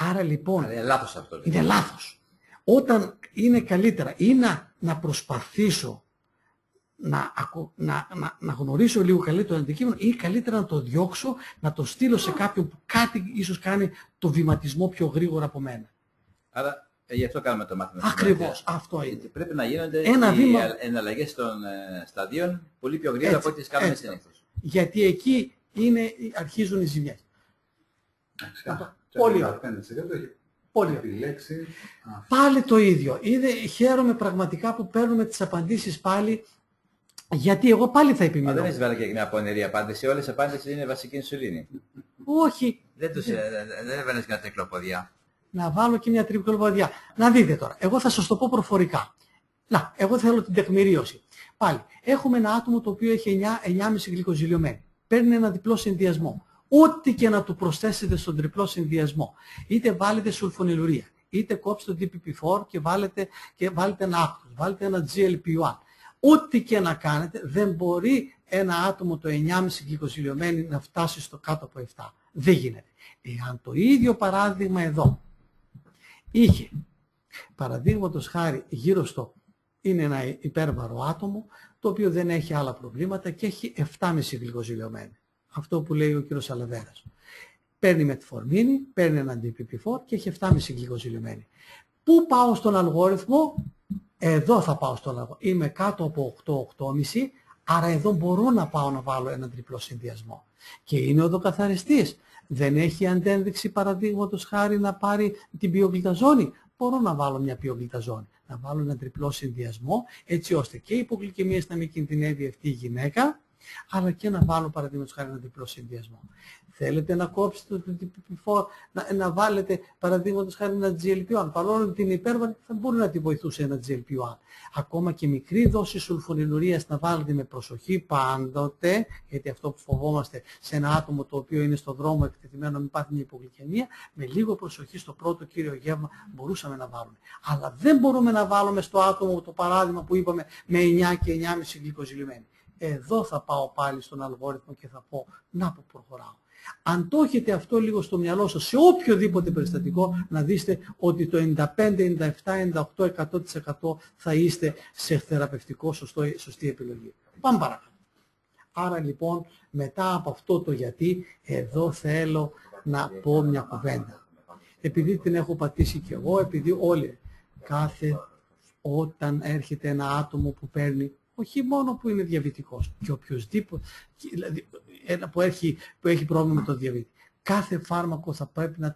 Άρα λοιπόν είναι λάθος αυτό. είναι λάθος. Όταν είναι καλύτερα ή να προσπαθήσω να γνωρίσω λίγο καλύτερο το αντικείμενο ή καλύτερα να το διώξω, να το στείλω σε κάποιον που κάτι ίσως κάνει το βηματισμό πιο γρήγορα από μένα. Άρα γι' αυτό κάνουμε το μάθημα. Ακριβώς, αυτό είναι. Γιατί πρέπει να γίνονται οι εναλλαγές των σταδίων πολύ πιο γρήγορα από ό,τι τις κάνουμε συνήθως. Γιατί εκεί αρχίζουν οι ζημιές. Πολύ επιλέξει. Πάλι το ίδιο. Χαίρομαι πραγματικά που παίρνουμε τις απαντήσεις πάλι, γιατί εγώ πάλι θα επιμείνω. Δεν έχεις βάλει και μια πονηρή απάντηση. Όλες οι απάντησεις είναι βασική ινσουλίνη. Όχι. Δεν έβαλες και μια τρικλοποδιά. Να βάλω και μια τρικλοποδιά. Να δείτε τώρα. Εγώ θα σας το πω προφορικά. Εγώ θέλω την τεκμηρίωση. Πάλι. Έχουμε ένα άτομο το οποίο έχει 9,5 γλυκοζηλιωμένη. Παίρνει ένα διπλό συνδυασμό. Ό,τι και να του προσθέσετε στον τριπλό συνδυασμό. Είτε βάλετε σουλφονιλουρία, είτε κόψετε το DPP4 και βάλετε ένα άκτος, βάλετε ένα GLP-1. Ό,τι και να κάνετε, δεν μπορεί ένα άτομο το 9,5 γλυκοζηλιωμένη να φτάσει στο κάτω από 7. Δεν γίνεται. Εάν το ίδιο παράδειγμα εδώ είχε, παραδείγματος χάρη γύρω στο, είναι ένα υπέρβαρο άτομο, το οποίο δεν έχει άλλα προβλήματα και έχει 7,5 γλυκοζηλιωμένη. Αυτό που λέει ο κύριος Σαλαβέρας. Παίρνει μετφορμίνη, παίρνει ένα DPP4 και έχει 7,5 γλυκοζηλιωμένη. Πού πάω στον αλγόριθμο? Εδώ θα πάω στον αλγόριθμο. Είμαι κάτω από 8-8,5, άρα εδώ μπορώ να πάω να βάλω έναν τριπλό συνδυασμό. Και είναι οδοκαθαριστής. Δεν έχει αντένδειξη παραδείγματος χάρη να πάρει την πιογλυταζόνη. Μπορώ να βάλω μια πιογλυταζόνη. Να βάλω έναν τριπλό συνδυασμό, έτσι ώστε και η υπογλυκαιμία να μην κινδυνεύει αυτή η γυναίκα, αλλά και να βάλω παραδείγματος χάρη ένα διπλό συνδυασμό. Θέλετε να κόψετε το DPP4, να βάλετε παραδείγματος χάρη ένα GLP-1. Παρόλο την υπέρβαρη θα μπορεί να τη βοηθούσε ένα GLP-1. Ακόμα και μικρή δόση σουλφονιλουρίας να βάλετε με προσοχή πάντοτε, γιατί αυτό που φοβόμαστε σε ένα άτομο το οποίο είναι στον δρόμο εκτεθειμένο να μην πάθει μια υπογλυκαιμία, με λίγο προσοχή στο πρώτο κύριο γεύμα μπορούσαμε να βάλουμε. Αλλά δεν μπορούμε να βάλουμε στο άτομο το παράδειγμα που είπαμε με 9 και 9,5 γλυκοζηλιωμένη. Εδώ θα πάω πάλι στον αλγόριθμο και θα πω να που προχωράω. Αν το έχετε αυτό λίγο στο μυαλό σας, σε οποιοδήποτε περιστατικό, να δείστε ότι το 95, 97, 98, 100% θα είστε σε θεραπευτικό σωστή επιλογή. Πάμε παρακάτω. Άρα λοιπόν, μετά από αυτό το γιατί, εδώ θέλω να πω μια κουβέντα. Επειδή την έχω πατήσει και εγώ, επειδή όλοι, όταν έρχεται ένα άτομο που παίρνει, όχι μόνο που είναι διαβητικός, και οποιοσδήποτε, δηλαδή που έχει πρόβλημα με το διαβήτη. Κάθε φάρμακο θα πρέπει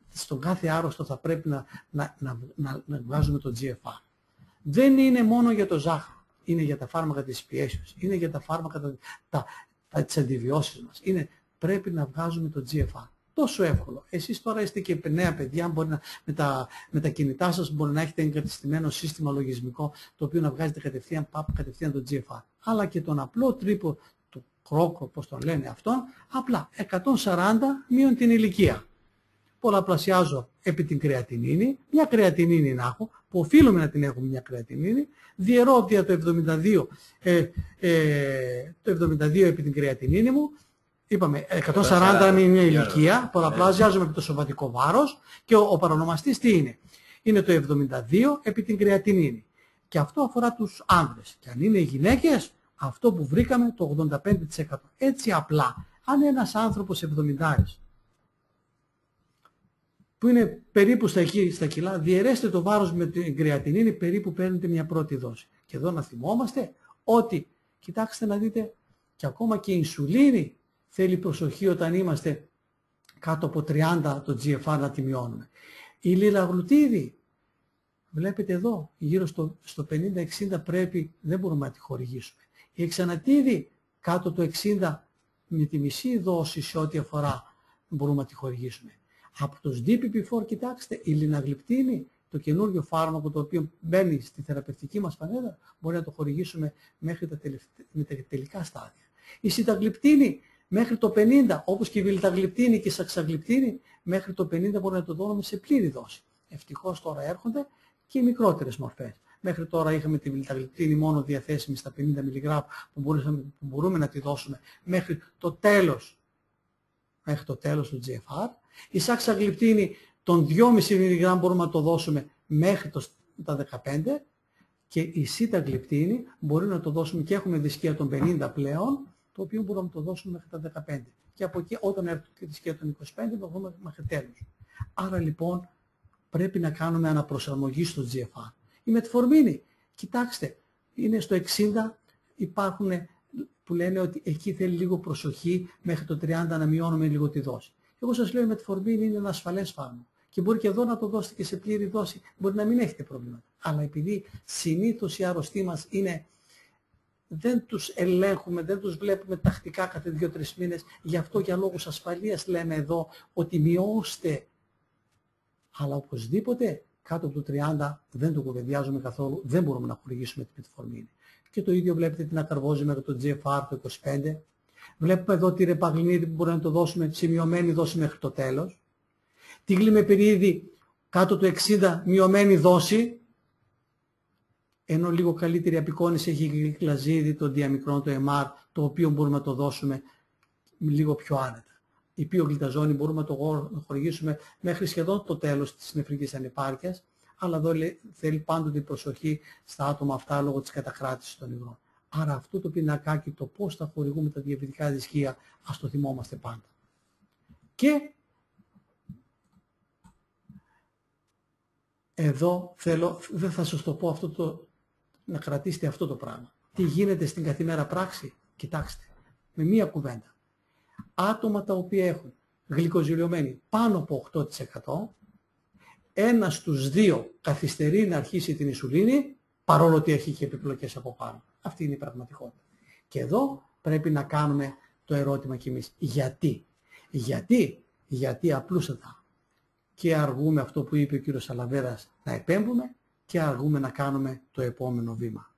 στον κάθε άρρωστο θα πρέπει να βγάζουμε το GFR. Δεν είναι μόνο για το ζάχαρο, είναι για τα φάρμακα της πιέσεως, είναι για τα φάρμακα της αντιβιώσης μας. Πρέπει να βγάζουμε το GFR. Τόσο εύκολο. Εσείς τώρα είστε και νέα παιδιά, μπορεί με τα κινητά σας μπορεί να έχετε εγκατεστημένο σύστημα λογισμικό το οποίο να βγάζετε κατευθείαν το GFR. Αλλά και τον απλό τρόπο του κρόκο, πώς τον λένε αυτόν, απλά 140 μείον την ηλικία. Πολλαπλασιάζω επί την κρεατινίνη, μια κρεατινίνη να έχω, που οφείλουμε να την έχουμε μια κρεατινίνη, διαιρώ δια το 72 επί την κρεατινίνη μου. Είπαμε 140 με μια ηλικία, πολλαπλασιάζουμε επί το σωματικό βάρος και ο παρονομαστής τι είναι? Είναι το 72 επί την κρεατινίνη. Και αυτό αφορά τους άνδρες. Και αν είναι γυναίκες, αυτό που βρήκαμε το 85%. Έτσι απλά, αν ένας άνθρωπος 70 που είναι περίπου στα κιλά, διαιρέστε το βάρος με την κρεατινίνη, περίπου παίρνετε μια πρώτη δόση. Και εδώ να θυμόμαστε ότι, κοιτάξτε να δείτε, και ακόμα και η ινσουλίνη θέλει προσοχή όταν είμαστε κάτω από 30 το GFR να τη μειώνουμε. Η λιλαγλουτίδη, βλέπετε εδώ, γύρω στο 50-60 δεν μπορούμε να τη χορηγήσουμε. Η εξανατίδη κάτω το 60 με τη μισή δόση σε ό,τι αφορά μπορούμε να τη χορηγήσουμε. Από τους DPP4, κοιτάξτε, η λιναγλυπτίνη, το καινούριο φάρμακο το οποίο μπαίνει στη θεραπευτική μας πανέλα, μπορεί να το χορηγήσουμε μέχρι τα τελικά στάδια. Η σιταγλυπτίνη μέχρι το 50, όπως και η βιλταγλυπτίνη και η σαξαγλυπτίνη, μέχρι το 50 μπορεί να το δώσουμε σε πλήρη δόση. Ευτυχώς τώρα έρχονται και οι μικρότερες μορφές. Μέχρι τώρα είχαμε τη βιλταγλυπτίνη μόνο διαθέσιμη στα 50 mg που μπορούμε να τη δώσουμε μέχρι το τέλος του GFR. Η σαξαγλυπτίνη τον 2,5 μιλιγκράμμ μπορούμε να το δώσουμε μέχρι τα 15 και η σιταγλιπτίνη μπορεί να το δώσουμε και έχουμε δισκία των 50 πλέον, το οποίο μπορούμε να το δώσουμε μέχρι τα 15. Και από εκεί όταν έρθει η δισκία των 25 το δούμε μέχρι τέλους. Άρα λοιπόν πρέπει να κάνουμε αναπροσαρμογή στο GFR. Η μετφορμίνη, κοιτάξτε, είναι στο 60, υπάρχουν που λένε ότι εκεί θέλει λίγο προσοχή μέχρι το 30 να μειώνουμε λίγο τη δόση. Εγώ σας λέω η μετφορμίνη είναι ένα ασφαλές φάρμακο και μπορεί και εδώ να το δώσετε και σε πλήρη δόση, μπορεί να μην έχετε προβλήματα. Αλλά επειδή συνήθως οι άρρωστοι μας είναι, δεν τους ελέγχουμε, δεν τους βλέπουμε τακτικά κάθε 2-3 μήνες, γι' αυτό για λόγους ασφαλείας λέμε εδώ ότι μειώστε. Αλλά οπωσδήποτε κάτω από το 30 δεν το κουβεντιάζουμε καθόλου, δεν μπορούμε να χορηγήσουμε τη μετφορμίνη. Και το ίδιο βλέπετε την ακαρβόζη μέχρι το GFR το 25. Βλέπουμε εδώ τη ρεπαγλινίδη που μπορούμε να το δώσουμε σε μειωμένη δόση μέχρι το τέλος. Τη γλυμεπυρίδη κάτω το 60 μειωμένη δόση. Ενώ λίγο καλύτερη απεικόνηση έχει η γλυκλαζίδη, το διαμικρόν, το MR, το οποίο μπορούμε να το δώσουμε λίγο πιο άνετα. Η πιογλυταζόνη μπορούμε να το χορηγήσουμε μέχρι σχεδόν το τέλος της νεφρικής ανυπάρκειας, αλλά εδώ θέλει πάντοτε προσοχή στα άτομα αυτά λόγω της κατακράτησης των υγρών. Άρα αυτό το πινακάκι, το πώς θα χορηγούμε τα διαβητικά δισκεία, ας το θυμόμαστε πάντα. Και εδώ δεν θα σας το πω να κρατήσετε αυτό το πράγμα. Τι γίνεται στην καθημερινή πράξη, κοιτάξτε, με μία κουβέντα. Άτομα τα οποία έχουν γλυκοζηλιωμένη πάνω από 8%, ένα στους 2 καθυστερεί να αρχίσει την ινσουλίνη, παρόλο ότι έχει και επιπλοκές από πάνω. Αυτή είναι η πραγματικότητα. Και εδώ πρέπει να κάνουμε το ερώτημα κι εμείς. Γιατί? Γιατί απλούστατα και αργούμε αυτό που είπε ο κύριος Σαλαβέρας να επέμβουμε και αργούμε να κάνουμε το επόμενο βήμα.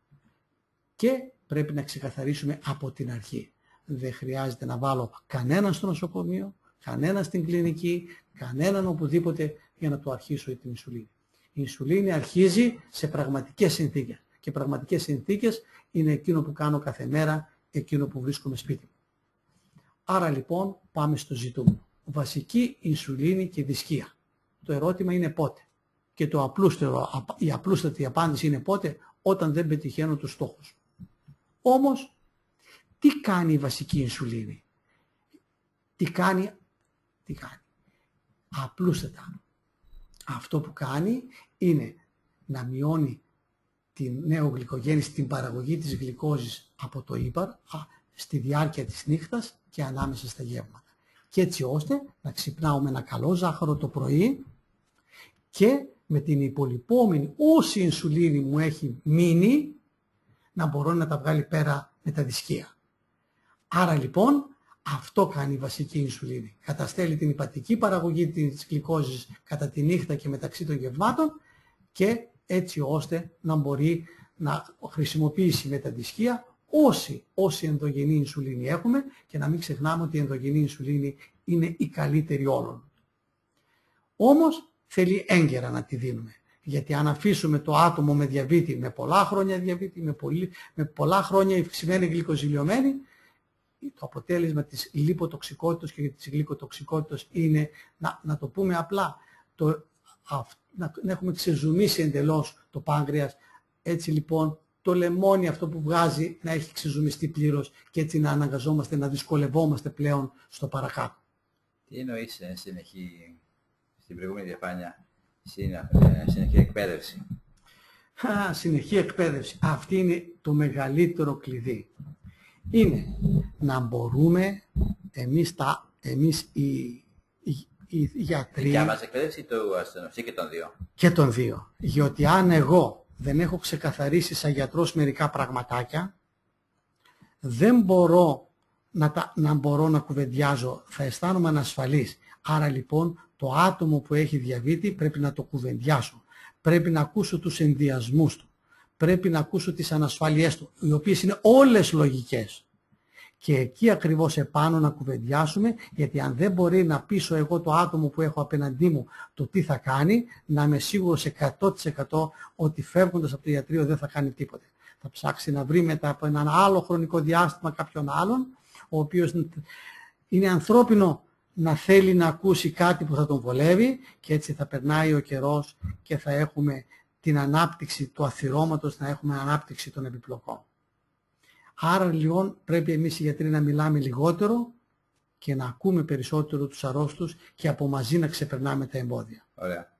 Και πρέπει να ξεκαθαρίσουμε από την αρχή. Δεν χρειάζεται να βάλω κανέναν στο νοσοκομείο, κανέναν στην κλινική, κανέναν οπουδήποτε για να το αρχίσω την ινσουλίνη. Η ινσουλίνη αρχίζει σε πραγματικές συνθήκες. Και πραγματικές συνθήκες είναι εκείνο που κάνω κάθε μέρα, εκείνο που βρίσκομαι σπίτι μου. Άρα λοιπόν πάμε στο ζητούμενο. Βασική ινσουλίνη και δισκία. Το ερώτημα είναι πότε. Και η απλούστατη απάντηση είναι πότε, όταν δεν πετυχαίνω τους στόχους. Όμως, τι κάνει η βασική ινσουλίνη? Τι κάνει? Απλούστατα. Αυτό που κάνει είναι να μειώνει την νεογλυκογέννηση, την παραγωγή της γλυκόζης από το ύπαρ στη διάρκεια της νύχτας και ανάμεσα στα γεύματα. Και έτσι ώστε να ξυπνάω με ένα καλό ζάχαρο το πρωί και με την υπολοιπόμενη όση ινσουλίνη μου έχει μείνει να μπορώ να τα βγάλει πέρα με τα δισκεία. Άρα λοιπόν αυτό κάνει η βασική ινσουλίνη. Καταστέλει την υπατική παραγωγή της γλυκόζης κατά τη νύχτα και μεταξύ των γευμάτων και έτσι ώστε να μπορεί να χρησιμοποιήσει με τα δισκεία όση ενδογενή ινσουλίνη έχουμε και να μην ξεχνάμε ότι η ενδογενή ινσουλίνη είναι η καλύτερη όλων. Όμως θέλει έγκαιρα να τη δίνουμε. Γιατί αν αφήσουμε το άτομο με διαβήτη, με πολλά χρόνια διαβήτη, με πολλά χρόνια ευξημένη γλυκοζηλιωμένη, το αποτέλεσμα της λιποτοξικότητας και της γλυκοτοξικότητας είναι, να το πούμε απλά, να έχουμε ξεζουμίσει εντελώς το πάγκρεας. Έτσι λοιπόν το λεμόνι αυτό που βγάζει να έχει ξεζουμιστεί πλήρως και έτσι να αναγκαζόμαστε να δυσκολευόμαστε πλέον στο παρακάτω. Τι εννοείς συνεχή, στην προηγούμενη διαφάνεια, συνεχή εκπαίδευση? Συνεχή εκπαίδευση. Αυτή είναι το μεγαλύτερο κλειδί. Είναι να μπορούμε εμείς οι γιατροί... Δικιά μας εκπαίδευση του ασθενοφύση και των δύο? Και των δύο. Γιατί αν εγώ δεν έχω ξεκαθαρίσει σαν γιατρός μερικά πραγματάκια, δεν μπορώ να κουβεντιάζω, θα αισθάνομαι ανασφαλής. Άρα λοιπόν το άτομο που έχει διαβήτη πρέπει να το κουβεντιάσω. Πρέπει να ακούσω τους ενδιασμούς του. Πρέπει να ακούσω τις ανασφάλειές του, οι οποίες είναι όλες λογικές. Και εκεί ακριβώς επάνω να κουβεντιάσουμε, γιατί αν δεν μπορεί να πείσω εγώ το άτομο που έχω απέναντί μου το τι θα κάνει, να είμαι σίγουρος 100% ότι φεύγοντας από το ιατρείο δεν θα κάνει τίποτε. Θα ψάξει να βρει μετά από έναν άλλο χρονικό διάστημα κάποιον άλλον, ο οποίος είναι ανθρώπινο να θέλει να ακούσει κάτι που θα τον βολεύει και έτσι θα περνάει ο καιρός και θα έχουμε την ανάπτυξη του αθυρώματος, να έχουμε ανάπτυξη των επιπλοκών. Άρα λοιπόν πρέπει εμείς οι γιατροί να μιλάμε λιγότερο και να ακούμε περισσότερο τους αρρώστους και από μαζί να ξεπερνάμε τα εμπόδια. Ωραία.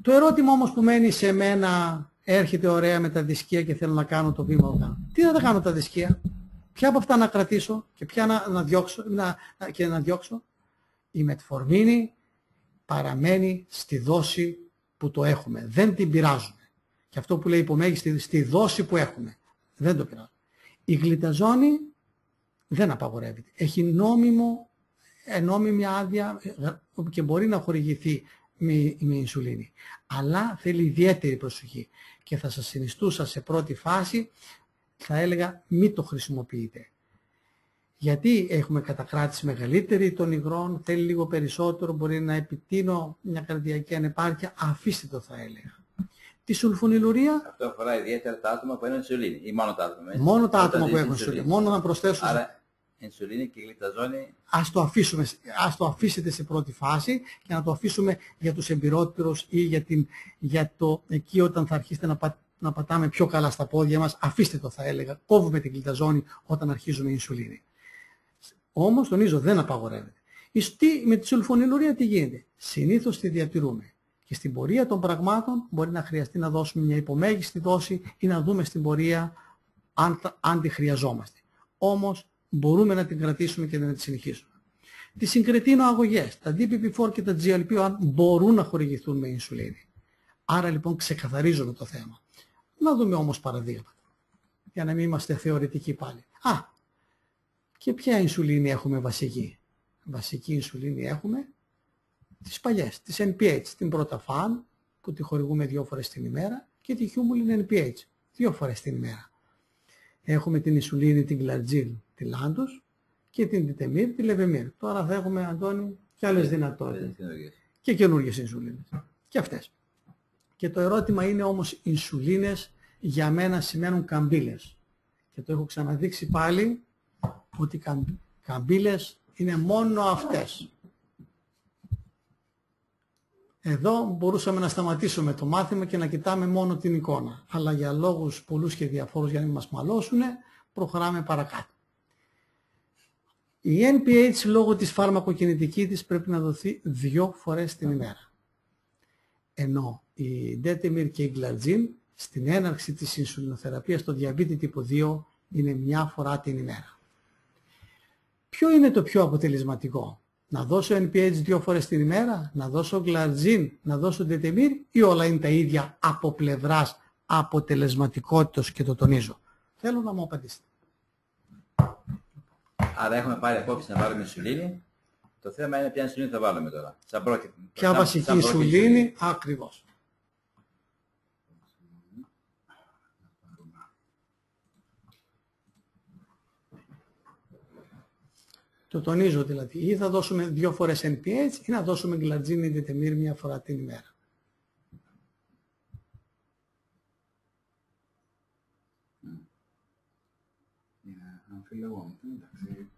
Το ερώτημα όμως που μένει σε μένα, έρχεται ωραία με τα δισκία και θέλω να κάνω το βήμα που κάνω. Τι να τα κάνω τα δισκία, ποια από αυτά να κρατήσω και ποια να διώξω. Η μετφορμίνη παραμένει στη δόση που το έχουμε. Δεν την πειράζουμε. Και αυτό που λέει υπομέγιστη, στη δόση που έχουμε. Δεν το πειράζουμε. Η γλυταζόνη δεν απαγορεύεται. Έχει νόμιμη άδεια και μπορεί να χορηγηθεί με ινσουλίνη. Αλλά θέλει ιδιαίτερη προσοχή. Και θα σας συνιστούσα σε πρώτη φάση, θα έλεγα μην το χρησιμοποιείτε. Γιατί έχουμε κατακράτηση μεγαλύτερη των υγρών, θέλει λίγο περισσότερο, μπορεί να επιτείνω μια καρδιακή ανεπάρκεια, αφήστε το θα έλεγα. Τη σουλφονιλουρία. Αυτό αφορά ιδιαίτερα τα άτομα που έχουν ινσουλίνη ή μόνο τα άτομα. Μόνο τα άτομα που έχουν ινσουλίνη. Μόνο να προσθέσω. Άρα ινσουλίνη και γλυταζόνη. Ας το αφήσετε σε πρώτη φάση και να το αφήσουμε για τους εμπειρότερους ή για το εκεί όταν θα αρχίσετε να πατάμε πιο καλά στα πόδια μας. Αφήστε το θα έλεγα. Κόβουμε την γλυταζόνη όταν αρχίζουμε ινσουλίνη. Όμως τονίζω δεν απαγορεύεται. Με τη σουλφονιλουρία τι γίνεται. Συνήθως τη διατηρούμε. Και στην πορεία των πραγμάτων μπορεί να χρειαστεί να δώσουμε μια υπομέγιστη δόση ή να δούμε στην πορεία αν τη χρειαζόμαστε. Όμως μπορούμε να την κρατήσουμε και να τη συνεχίσουμε. Τις συγκρετινοαγωγές, τα DPP4 και τα GLP-1 μπορούν να χορηγηθούν με ινσουλίνη. Άρα λοιπόν ξεκαθαρίζουμε το θέμα. Να δούμε όμως παραδείγματα. Για να μην είμαστε θεωρητικοί πάλι. Και ποια ινσουλίνη έχουμε βασική. Βασική ινσουλίνη έχουμε τις παλιές, τις NPH, την Protafan που τη χορηγούμε 2 φορές την ημέρα και τη Humulin NPH 2 φορές την ημέρα. Έχουμε την ινσουλίνη, την Glargine, τη Lantus και την Ditemir, τη Levemir. Τώρα θα έχουμε, Αντώνη, και άλλες δυνατότητες. Και καινούργιες ινσουλίνες. Και αυτές. Και το ερώτημα είναι όμως, ινσουλίνες για μένα σημαίνουν καμπύλες. Και το έχω ξαναδείξει πάλι ότι καμπύλες είναι μόνο αυτές. Εδώ μπορούσαμε να σταματήσουμε το μάθημα και να κοιτάμε μόνο την εικόνα. Αλλά για λόγους πολλούς και διαφόρους, για να μην μας μαλώσουν, προχωράμε παρακάτω. Η NPH λόγω της φαρμακοκινητικής της πρέπει να δοθεί 2 φορές την ημέρα. Ενώ η Detemir και η Glargine στην έναρξη της ινσουλινοθεραπείας στο διαβήτη τύπου 2 είναι 1 φορά την ημέρα. Ποιο είναι το πιο αποτελεσματικό? Να δώσω NPH 2 φορές την ημέρα, να δώσω Glargine, να δώσω Detemir ή όλα είναι τα ίδια από πλευράς αποτελεσματικότητας και το τονίζω? Θέλω να μου απαντήσετε. Άρα έχουμε πάρει απόψη να βάλουμε ινσουλίνη. Το θέμα είναι ποια ινσουλίνη θα βάλουμε τώρα. Ποια βασική ινσουλίνη, ακριβώς. Το τονίζω δηλαδή, ή θα δώσουμε 2 φορές NPH ή να δώσουμε Glargine ή Detemir 1 φορά την ημέρα. Είναι αμφιλεγόμενο, εντάξει.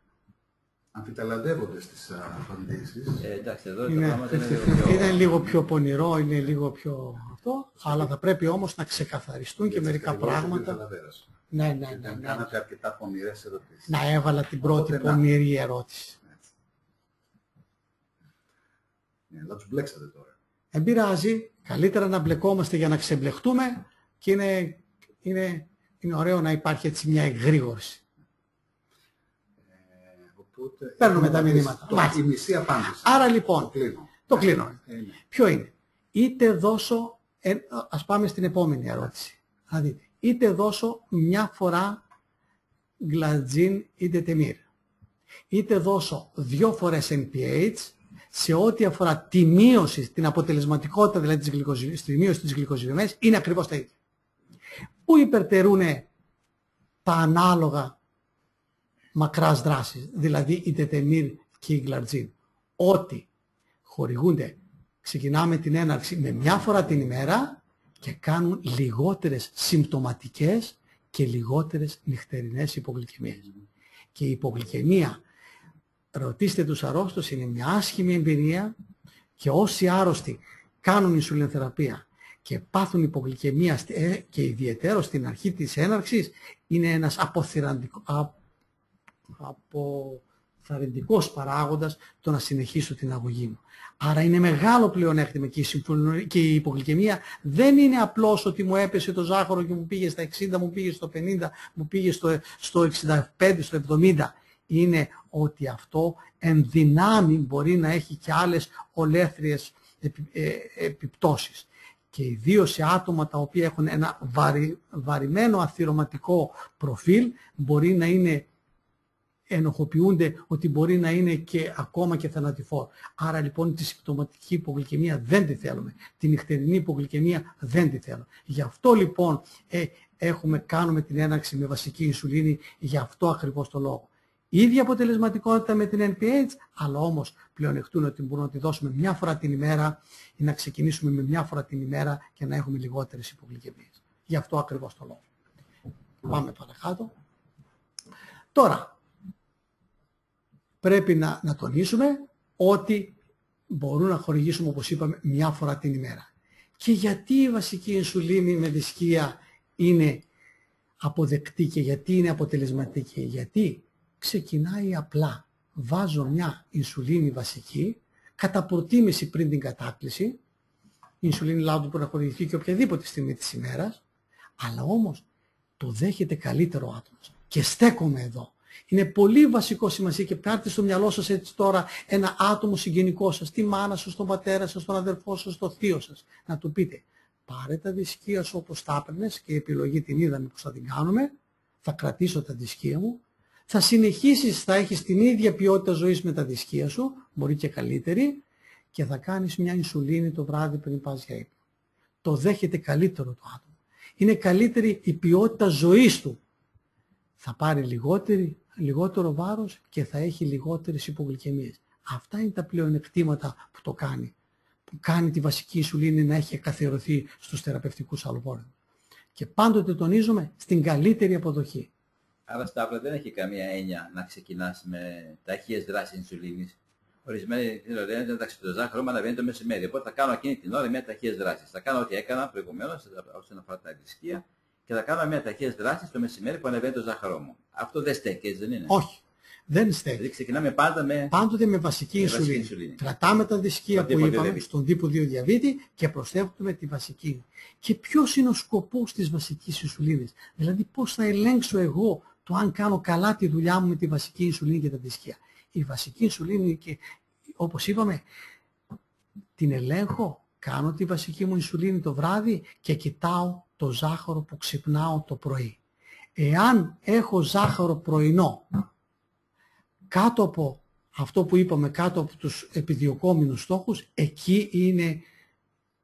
Αμφιταλαντεύονται στις απαντήσεις. Εντάξει, εδώ τα πράγματα είναι λίγο πιο πονηρό, είναι λίγο πιο αυτό, αλλά θα πρέπει όμως να ξεκαθαριστούν και μερικά πράγματα. Ναι. Κάνατε αρκετά πονηρές ερωτήσεις. Να έβαλα την πρώτη πονηρή ερώτηση. Ναι, αλλά τους μπλέξατε τώρα. Δεν πειράζει, καλύτερα να μπλεκόμαστε για να ξεμπλεχτούμε και είναι ωραίο να υπάρχει έτσι μια εγρήγορση. Παίρνουμε τα μηνύματα. Η μισή απάντηση. Άρα λοιπόν, το κλείνω. Ποιο είναι? Είτε δώσω, ας πάμε στην επόμενη ερώτηση. Θα δείτε. Είτε δώσω 1 φορά Glargine ή Detemir. Είτε δώσω 2 φορές NPH σε ό,τι αφορά τη μείωση, την αποτελεσματικότητα δηλαδή στη μείωση της γλυκοζηλιομίας, είναι ακριβώς τα ίδια. Πού υπερτερούν τα ανάλογα μακράς δράσης, δηλαδή η Detemir και η Glargine? Ότι χορηγούνται, ξεκινάμε την έναρξη με 1 φορά την ημέρα και κάνουν λιγότερες συμπτωματικές και λιγότερες νυχτερινές υπογλυκαιμίες. Και η υπογλυκαιμία ρωτήστε τους αρρώστους, είναι μια άσχημη εμπειρία και όσοι άρρωστοι κάνουν 인σουλινοθεραπεία και πάθουν υπογλυκαιμία και ιδιαιτέρως στην αρχή της έναρξης, είναι ένας αποθαρρυντικός παράγοντας το να συνεχίσω την αγωγή μου. Άρα είναι μεγάλο πλεονέκτημα και η υπογλυκαιμία δεν είναι απλώς ότι μου έπεσε το ζάχαρο και μου πήγε στα 60, μου πήγε στο 50, μου πήγε στο 65, στο 70. Είναι ότι αυτό εν δυνάμει μπορεί να έχει και άλλες ολέθριες επιπτώσεις. Και ιδίως σε άτομα τα οποία έχουν ένα βαρημένο αθυρωματικό προφίλ μπορεί να είναι, ενοχοποιούνται ότι μπορεί να είναι και ακόμα και θανατηφόρο. Άρα λοιπόν τη συμπτωματική υπογλυκαιμία δεν τη θέλουμε. Τη νυχτερινή υπογλυκαιμία δεν τη θέλουμε. Γι' αυτό λοιπόν κάνουμε την έναρξη με βασική ινσουλίνη, γι' αυτό ακριβώς το λόγο. Ίδια αποτελεσματικότητα με την NPH, αλλά όμως πλεονεκτούν ότι μπορούμε να τη δώσουμε μια φορά την ημέρα ή να ξεκινήσουμε με μια φορά την ημέρα και να έχουμε λιγότερες υπογλυκαιμίες. Γι' αυτό ακριβώς το λόγο. Πάμε παρακάτω. Τώρα, πρέπει να τονίσουμε ότι μπορούν να χορηγήσουμε, όπως είπαμε, μια φορά την ημέρα. Και γιατί η βασική ινσουλίνη με δισκία είναι αποδεκτή και γιατί είναι αποτελεσματική? Γιατί ξεκινάει απλά. Βάζω μια ινσουλίνη βασική, κατά προτίμηση πριν την κατάκληση. Η ινσουλίνη λάδου μπορεί να χορηγηθεί και οποιαδήποτε στιγμή της ημέρας, αλλά όμως το δέχεται καλύτερο άτομο. Και στέκομαι εδώ. Είναι πολύ βασικό σημασία και πάρτε στο μυαλό σας έτσι τώρα ένα άτομο συγγενικό σας, τη μάνα σας, τον πατέρα σας, τον αδερφό σας, τον θείο σας, να του πείτε πάρε τα δισκία σου όπως τα έπαιρνες και η επιλογή την είδαμε πως θα την κάνουμε, θα κρατήσω τα δισκία μου, θα συνεχίσεις, θα έχεις την ίδια ποιότητα ζωής με τα δισκία σου, μπορεί και καλύτερη, και θα κάνεις μια ινσουλίνη το βράδυ πριν πας για ύπνο. Το δέχεται καλύτερο το άτομο. Είναι καλύτερη η ποιότητα ζωής του. Θα πάρει λιγότερο βάρος και θα έχει λιγότερες υπογλυκαιμίες. Αυτά είναι τα πλεονεκτήματα που το κάνει. Που κάνει τη βασική ινσουλίνη να έχει καθιερωθεί στους θεραπευτικούς αλγόριθμους. Και πάντοτε τονίζουμε στην καλύτερη αποδοχή. Άρα, Σταύρο, δεν έχει καμία έννοια να ξεκινάς με ταχείες δράσεις ινσουλίνης. Ορισμένοι λένε εντάξει, το ζάχαρο μου αναβαίνει το μεσημέρι. Οπότε θα κάνω εκείνη την ώρα μια ταχείες δράσεις. Θα κάνω ό,τι έκανα προηγουμένως όσον αφορά τα δισκία και θα κάνω μια ταχείες δράσεις το μεσημέρι που ανεβαίνει το ζάχαρό μου. Αυτό δεν στέκει, έτσι δεν είναι? Όχι. Δεν στέκει. Δηλαδή ξεκινάμε πάντοτε με βασική ινσουλίνη. Κρατάμε τα δισκία που είπαμε στον τύπο 2 διαβήτη και προσθέτουμε τη βασική. Και ποιος είναι ο σκοπός της βασικής ινσουλίνης? Δηλαδή πώς θα ελέγξω εγώ το αν κάνω καλά τη δουλειά μου με τη βασική ινσουλίνη και τα δισκία? Η βασική ινσουλίνη, και όπως είπαμε, την ελέγχω, κάνω τη βασική μου ινσουλίνη το βράδυ και κοιτάω το ζάχαρο που ξυπνάω το πρωί. Εάν έχω ζάχαρο πρωινό κάτω από αυτό που είπαμε, κάτω από τους επιδιωκόμενους στόχους, εκεί είναι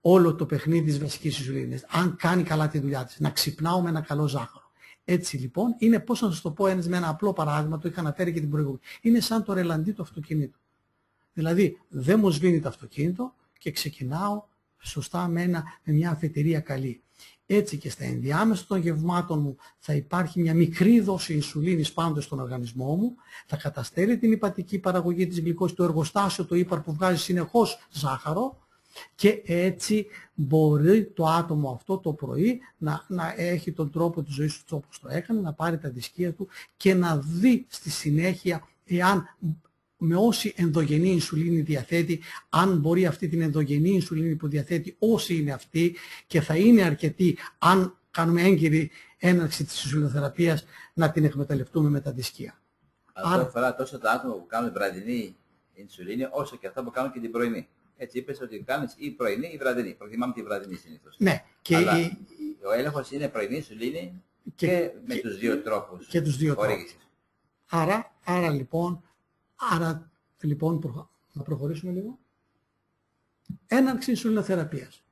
όλο το παιχνίδι της βασικής ινσουλίνης. Αν κάνει καλά τη δουλειά της, να ξυπνάω με ένα καλό ζάχαρο. Έτσι λοιπόν είναι, πώς να σας το πω με ένα απλό παράδειγμα, το είχα αναφέρει και την προηγούμενη. Είναι σαν το ρελαντί του αυτοκινήτου. Δηλαδή δεν μου σβήνει το αυτοκίνητο και ξεκινάω σωστά με μια αφετηρία καλή. Έτσι και στα ενδιάμεσα των γευμάτων μου θα υπάρχει μια μικρή δόση ινσουλίνης πάνω στον οργανισμό μου, θα καταστέλει την ηπατική παραγωγή της γλυκόσης, το εργοστάσιο, το ύπαρ που βγάζει συνεχώς ζάχαρο, και έτσι μπορεί το άτομο αυτό το πρωί να έχει τον τρόπο της ζωής του όπως το έκανε, να πάρει τα δισκία του και να δει στη συνέχεια εάν με όση ενδογενή ινσουλίνη διαθέτει, αν μπορεί αυτή την ενδογενή ινσουλίνη που διαθέτει όση είναι αυτή και θα είναι αρκετή αν κάνουμε έγκυρη έναρξη της ινσουλινοθεραπείας να την εκμεταλλευτούμε με τα δισκία. Αυτό αφορά τόσο τα άτομα που κάνουν βραδινή ινσουλίνη όσο και αυτά που κάνουν και την πρωινή. Έτσι είπες ότι κάνεις ή πρωινή ή βραδινή. Προτιμάμε τη βραδινή συνήθως. Ναι. Και αλλά ο έλεγχος είναι πρωινή ινσουλίνη και με τους δύο τρόπους. Και τους δύο τρόπους. Άρα λοιπόν, να προχωρήσουμε λίγο. Έναρξη ινσουλινοθεραπείας.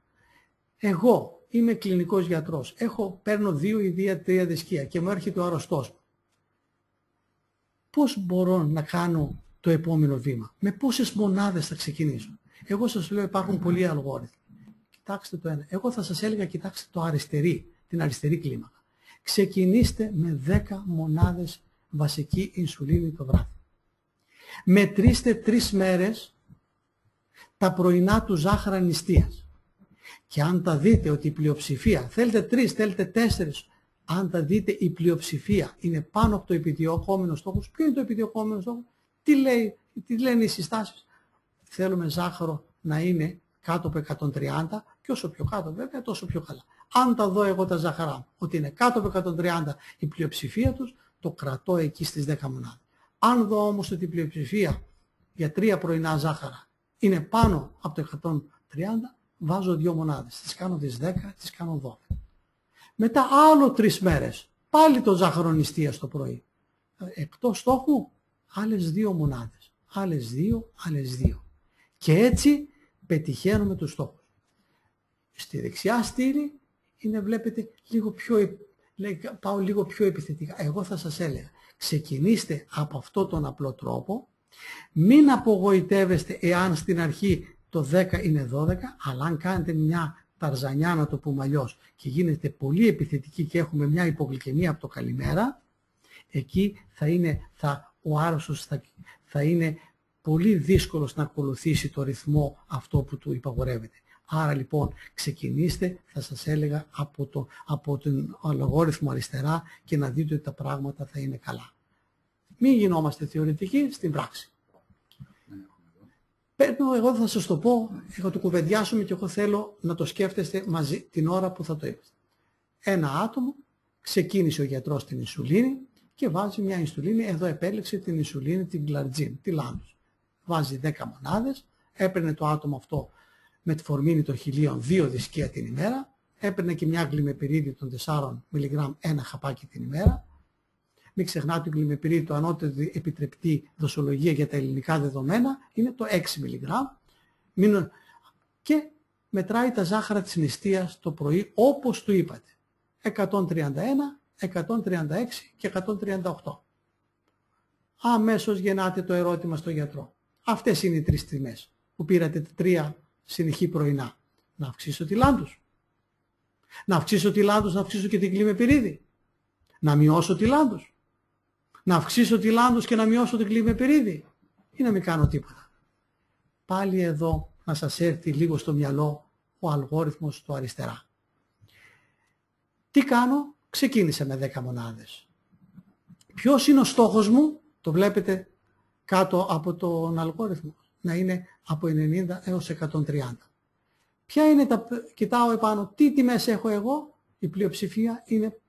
Εγώ είμαι κλινικός γιατρός. Παίρνω 2 ή 3 δισκία και μου έρχεται ο αρρωστός μου. Πώς μπορώ να κάνω το επόμενο βήμα? Με πόσες μονάδες θα ξεκινήσω? Εγώ σας λέω υπάρχουν πολλοί αλγόριθμοι. Κοιτάξτε το ένα. Εγώ θα σας έλεγα κοιτάξτε την αριστερή κλίμακα. Ξεκινήστε με 10 μονάδες βασική ινσουλίνη το βράδυ. Μετρήστε 3 μέρες τα πρωινά του ζάχαρα νηστείας. Και αν τα δείτε ότι η πλειοψηφία, θέλετε 3, θέλετε 4, αν τα δείτε η πλειοψηφία είναι πάνω από το επιδιωκόμενο στόχο. Ποιο είναι το επιδιωκόμενο στόχο? Τι λένε οι συστάσεις? Θέλουμε ζάχαρο να είναι κάτω από 130 και όσο πιο κάτω βέβαια τόσο πιο καλά. Αν τα δω εγώ τα ζάχαρά μου ότι είναι κάτω από 130 η πλειοψηφία τους, το κρατώ εκεί στις 10 μονάδες. Αν δω όμως ότι η πλειοψηφία για 3 πρωινά ζάχαρα είναι πάνω από το 130, βάζω 2 μονάδες. Τις κάνω τις 10, τις κάνω 12. Μετά άλλο 3 μέρες, πάλι το ζάχαρο νηστείας το πρωί. Εκτός στόχου, άλλες 2 μονάδες. Άλλες 2, άλλες 2. Και έτσι πετυχαίνουμε τους στόχους. Στη δεξιά στήλη είναι, βλέπετε, πάω λίγο πιο επιθετικά. Εγώ θα σας έλεγα, ξεκινήστε από αυτόν τον απλό τρόπο, μην απογοητεύεστε εάν στην αρχή το 10 είναι 12, αλλά αν κάνετε μια ταρζανιά, να το πούμε αλλιώς, και γίνετε πολύ επιθετικοί και έχουμε μια υπογλυκαιμία από το καλημέρα, εκεί ο άρρωστος θα είναι πολύ δύσκολος να ακολουθήσει το ρυθμό αυτό που του υπαγορεύεται. Άρα λοιπόν ξεκινήστε, θα σας έλεγα, από τον αλγόριθμο αριστερά και να δείτε ότι τα πράγματα θα είναι καλά. Μην γινόμαστε θεωρητικοί στην πράξη. Εγώ θα σας το πω, θα το κουβεντιάσουμε και εγώ θέλω να το σκέφτεστε μαζί την ώρα που θα το είπατε. Ένα άτομο, ξεκίνησε ο γιατρός την ινσουλίνη και βάζει μια ινσουλίνη, εδώ επέλεξε την ινσουλίνη, την Glargine, τη Lantus. Βάζει 10 μονάδες, έπαιρνε το άτομο αυτό με τη φορμήνη των χιλίων 2 δισκία την ημέρα, έπαιρνε και μια γλυμεπυρίδη των 4 mg ένα χαπάκι την ημέρα. Μην ξεχνάτε την γλυμεπυρίδη, το ανώτερο επιτρεπτή δοσολογία για τα ελληνικά δεδομένα είναι το 6 mg. Και μετράει τα ζάχαρα της νηστείας το πρωί όπως του είπατε. 131, 136 και 138. Αμέσως γεννάτε το ερώτημα στο γιατρό. Αυτές είναι οι 3 τιμές που πήρατε 3 συνεχή πρωινά. Να αυξήσω τη Λάντους. Να αυξήσω τη Λάντους, να αυξήσω και την γλυμεπυρίδη. Να μειώσω τη Λάντους. Να αυξήσω τη Λάντους και να μειώσω την γλυμεπυρίδη. Ή να μην κάνω τίποτα. Πάλι εδώ να σας έρθει λίγο στο μυαλό ο αλγόριθμος του αριστερά. Τι κάνω? Ξεκίνησα με 10 μονάδες. Ποιος είναι ο στόχος μου? Το βλέπετε κάτω από τον αλγόριθμο. Να είναι από 90 έως 130. Ποια είναι κοιτάω επάνω, τι τιμές έχω εγώ? Η πλειοψηφία είναι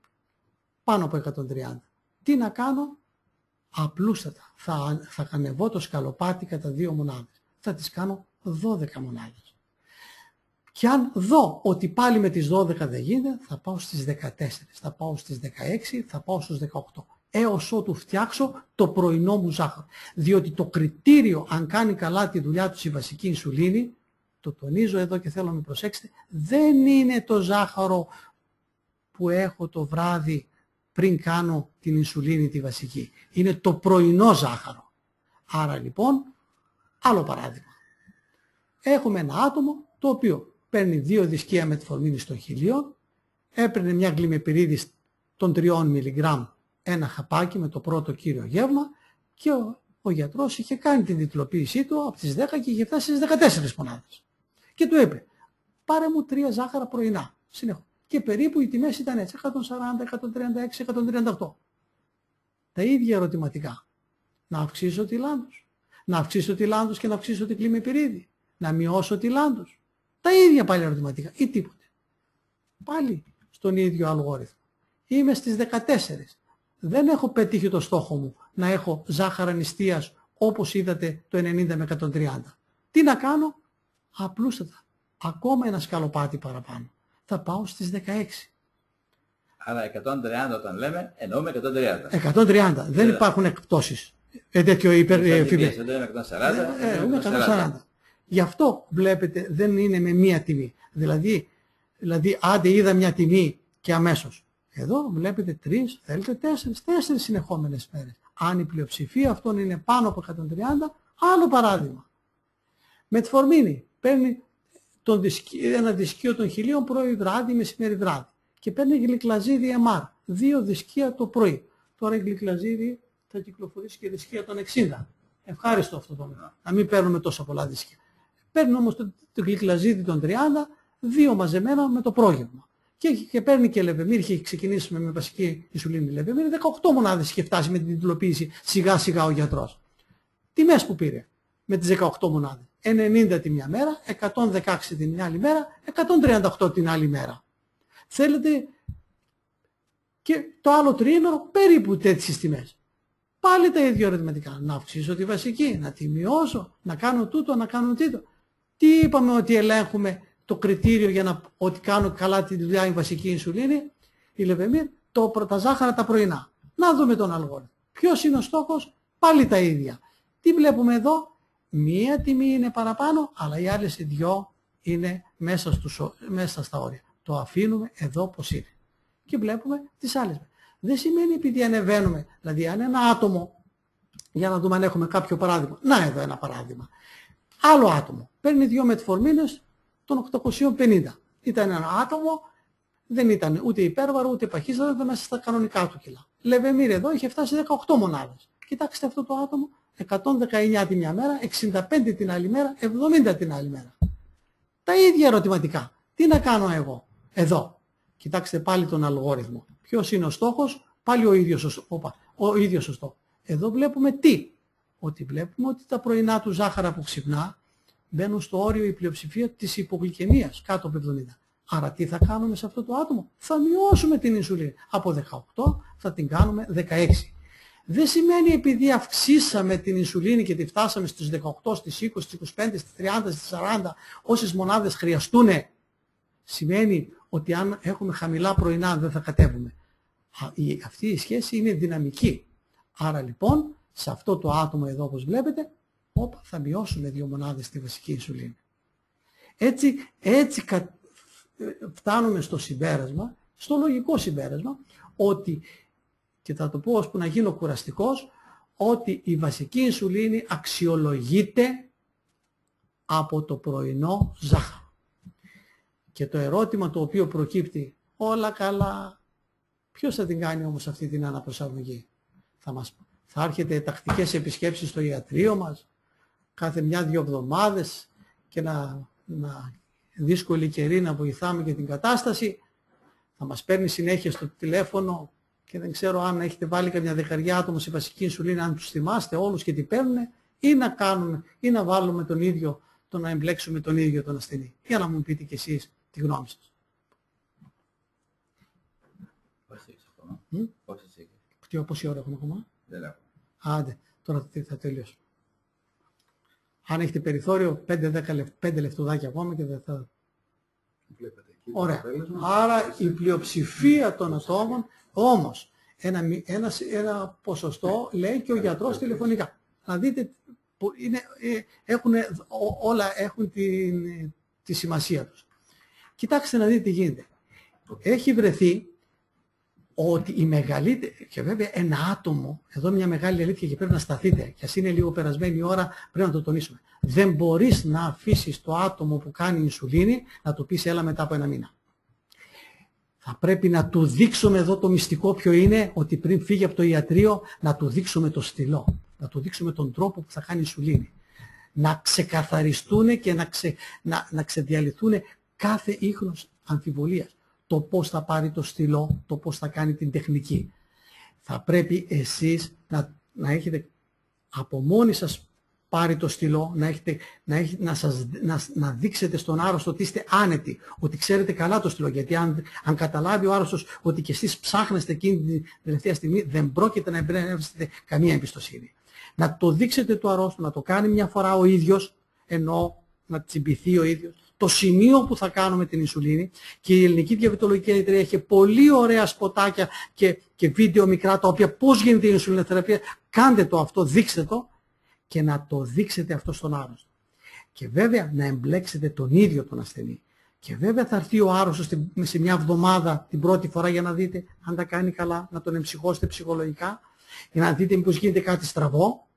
πάνω από 130. Τι να κάνω? Απλούστατα. Θα ανεβώ το σκαλοπάτι κατά 2 μονάδες. Θα τις κάνω 12 μονάδες. Και αν δω ότι πάλι με τις 12 δεν γίνεται, θα πάω στις 14, θα πάω στις 16, θα πάω στους 18. Έως ότου φτιάξω το πρωινό μου ζάχαρο. Διότι το κριτήριο αν κάνει καλά τη δουλειά του η βασική ινσουλίνη, το τονίζω εδώ και θέλω να με προσέξετε, δεν είναι το ζάχαρο που έχω το βράδυ πριν κάνω την ινσουλίνη τη βασική. Είναι το πρωινό ζάχαρο. Άρα λοιπόν, άλλο παράδειγμα. Έχουμε ένα άτομο το οποίο παίρνει 2 δισκία μετφορμίνης των χιλίων, έπαιρνε μια γλυμεπυρίδη των 3 mg ένα χαπάκι με το πρώτο κύριο γεύμα και ο γιατρός είχε κάνει την τιτλοποίησή του από τις 10 και είχε φτάσει στις 14 μονάδες. Και του είπε, πάρε μου 3 ζάχαρα πρωινά, συνεχώς. Και περίπου οι τιμές ήταν έτσι, 140, 136, 138. Τα ίδια ερωτηματικά. Να αυξήσω τη Λάντους. Να αυξήσω τη Λάντους και να αυξήσω την γλυμεπυρίδη. Να μειώσω τη Λάντους. Τα ίδια πάλι ερωτηματικά ή τίποτε. Πάλι στον ίδιο αλγόριθμο. Είμαι στις 14. Δεν έχω πετύχει το στόχο μου να έχω ζάχαρα νηστείας όπως είδατε το 90 με 130. Τι να κάνω? Απλούστατα. Ακόμα ένα σκαλοπάτι παραπάνω. Θα πάω στις 16. Άρα 130 όταν λέμε, εννοούμε 130. 130. Δεν υπάρχουν εκπτώσεις. Τέτοιο υπερφημές. 140. Γι' αυτό βλέπετε δεν είναι με μία τιμή. Δηλαδή άντε είδα μια τιμή και αμέσως. Εδώ βλέπετε 3, θέλετε 4 συνεχόμενες μέρες. Αν η πλειοψηφία αυτών είναι πάνω από 130, άλλο παράδειγμα. Μετφορμίνη παίρνει ένα δισκείο των χιλίων πρωί βράδυ, μεσημέρι βράδυ. Και παίρνει γλυκλαζίδι MR, 2 δισκεία το πρωί. Τώρα η γλυκλαζίδι θα κυκλοφορήσει και δισκεία των 60. Ευχάριστο αυτό το μέτρο. Να μην παίρνουμε τόσα πολλά δίσκια. Παίρνει όμως το γλυκλαζίδι των 30, 2 μαζεμένα με το πρόγευμα. Και παίρνει και λεβεμίρ, είχε ξεκινήσει με βασική ινσουλίνη λεβεμίρ, 18 μονάδες είχε φτάσει με την τιτλοποίηση σιγά σιγά ο γιατρός. Τιμές που πήρε με τις 18 μονάδες. 90 τη μια μέρα, 116 την άλλη μέρα, 138 την άλλη μέρα. Θέλετε και το άλλο τριήμερο περίπου τέτοιες τιμές. Πάλι τα ίδια αριθμητικά. Να αυξήσω τη βασική, να τη μειώσω, να κάνω τούτο, να κάνω τούτο. Τι είπαμε ότι ελέγχουμε το κριτήριο για να ότι κάνω καλά τη δουλειά η βασική ινσουλίνη, η λεβεμίρ, τα ζάχαρα τα πρωινά. Να δούμε τον αλγόριθμο. Ποιος είναι ο στόχος, πάλι τα ίδια. Τι βλέπουμε εδώ, μία τιμή είναι παραπάνω, αλλά οι άλλες οι δυο είναι μέσα στα όρια. Το αφήνουμε εδώ πως είναι. Και βλέπουμε τις άλλες. Δεν σημαίνει επειδή ανεβαίνουμε, δηλαδή αν ένα άτομο, για να δούμε αν έχουμε κάποιο παράδειγμα. Να εδώ ένα παράδειγμα. Άλλο άτομο παίρνει 2 μετφορμίνες των 850. Ήταν ένα άτομο, δεν ήταν ούτε υπέρβαρο ούτε παχύστατο, ήταν μέσα στα κανονικά του κιλά. Λεβεμίρ εδώ είχε φτάσει 18 μονάδες. Κοιτάξτε αυτό το άτομο, 119 τη μια μέρα, 65 την άλλη μέρα, 70 την άλλη μέρα. Τα ίδια ερωτηματικά. Τι να κάνω εγώ εδώ. Κοιτάξτε πάλι τον αλγόριθμο. Ποιος είναι ο στόχος, πάλι ο ίδιος ο στόχος. Εδώ βλέπουμε τι. Ότι βλέπουμε ότι τα πρωινά του ζάχαρα που ξυπνά μπαίνουν στο όριο η πλειοψηφία της υπογλυκαιμίας, κάτω από 70. Άρα τι θα κάνουμε σε αυτό το άτομο. Θα μειώσουμε την ινσουλίνη. Από 18 θα την κάνουμε 16. Δεν σημαίνει επειδή αυξήσαμε την ινσουλίνη και τη φτάσαμε στις 18, στις 20, στις 25, στις 30, στις 40, όσες μονάδες χρειαστούν, σημαίνει ότι αν έχουμε χαμηλά πρωινά δεν θα κατέβουμε. Αυτή η σχέση είναι δυναμική. Άρα λοιπόν, σε αυτό το άτομο εδώ όπως βλέπετε, θα μειώσουμε 2 μονάδες τη βασική ινσουλίνη. Έτσι φτάνουμε στο συμπέρασμα, στο λογικό συμπέρασμα, ότι, και θα το πω ώσπου να γίνω κουραστικός, ότι η βασική ινσουλίνη αξιολογείται από το πρωινό ζάχαρο. Και το ερώτημα το οποίο προκύπτει, όλα καλά, ποιος θα την κάνει όμως αυτή την αναπροσαρμογή. Θα έρχεται τακτικές επισκέψεις στο ιατρείο μας, κάθε 1-2 εβδομάδες και να δύσκολη καιρή να βοηθάμε για την κατάσταση. Θα μας παίρνει συνέχεια στο τηλέφωνο και δεν ξέρω αν έχετε βάλει καμιά δεκαριά άτομα σε βασική ινσουλίνη, αν τους θυμάστε όλους και τι παίρνουν, ή να κάνουμε, ή να βάλουμε τον ίδιο, να εμπλέξουμε τον ίδιο τον ασθενή. Για να μου πείτε κι εσείς τη γνώμη σας. Πόση ώρα έχουμε ακόμα? Δεν έχω. Άντε, τώρα θα τελειώσω. Αν έχετε περιθώριο, 5 λεπτουδάκια ακόμα και δεν θα... Ωραία. Άρα η πλειοψηφία των ατόμων, όμως, ένα ποσοστό λέει και ο γιατρός τηλεφωνικά. Να δείτε, όλα έχουν τη σημασία τους. Κοιτάξτε να δείτε τι γίνεται. Έχει βρεθεί ότι η μεγαλύτερη, και βέβαια ένα άτομο, εδώ μια μεγάλη αλήθεια και πρέπει να σταθείτε, και ας είναι λίγο περασμένη η ώρα, πρέπει να το τονίσουμε. Δεν μπορείς να αφήσεις το άτομο που κάνει ινσουλίνη να του πεις έλα μετά από 1 μήνα. Θα πρέπει να του δείξουμε εδώ το μυστικό ποιο είναι, ότι πριν φύγει από το ιατρείο να του δείξουμε το στυλό, να του δείξουμε τον τρόπο που θα κάνει ινσουλίνη. Να ξεκαθαριστούν και να ξεδιαλυθούν κάθε ίχνος αμφιβολίας. Το πώς θα πάρει το στυλό, το πώς θα κάνει την τεχνική. Θα πρέπει εσείς να έχετε από μόνοι σας πάρει το στυλό, να δείξετε στον άρρωστο ότι είστε άνετοι, ότι ξέρετε καλά το στυλό. Γιατί αν καταλάβει ο άρρωστος ότι και εσείς ψάχνεστε εκείνη την τελευταία στιγμή, δεν πρόκειται να εμπνεύσετε καμία εμπιστοσύνη. Να το δείξετε το αρρώστο, να το κάνει μια φορά ο ίδιος, ενώ να τσιμπηθεί ο ίδιος. Το σημείο που θα κάνουμε την ινσουλίνη, και η Ελληνική Διαβητολογική Εταιρεία έχει πολύ ωραία σποτάκια και βίντεο μικρά τα οποία πώς γίνεται η ινσουλινοθεραπεία. Κάντε το αυτό, δείξτε το και να το δείξετε αυτό στον άρρωστο. Και βέβαια να εμπλέξετε τον ίδιο τον ασθενή. Και βέβαια θα έρθει ο άρρωστος σε μια εβδομάδα την πρώτη φορά για να δείτε αν τα κάνει καλά, να τον εμψυχώσετε ψυχολογικά, για να δείτε μήπως γίνεται κάτι στραβό,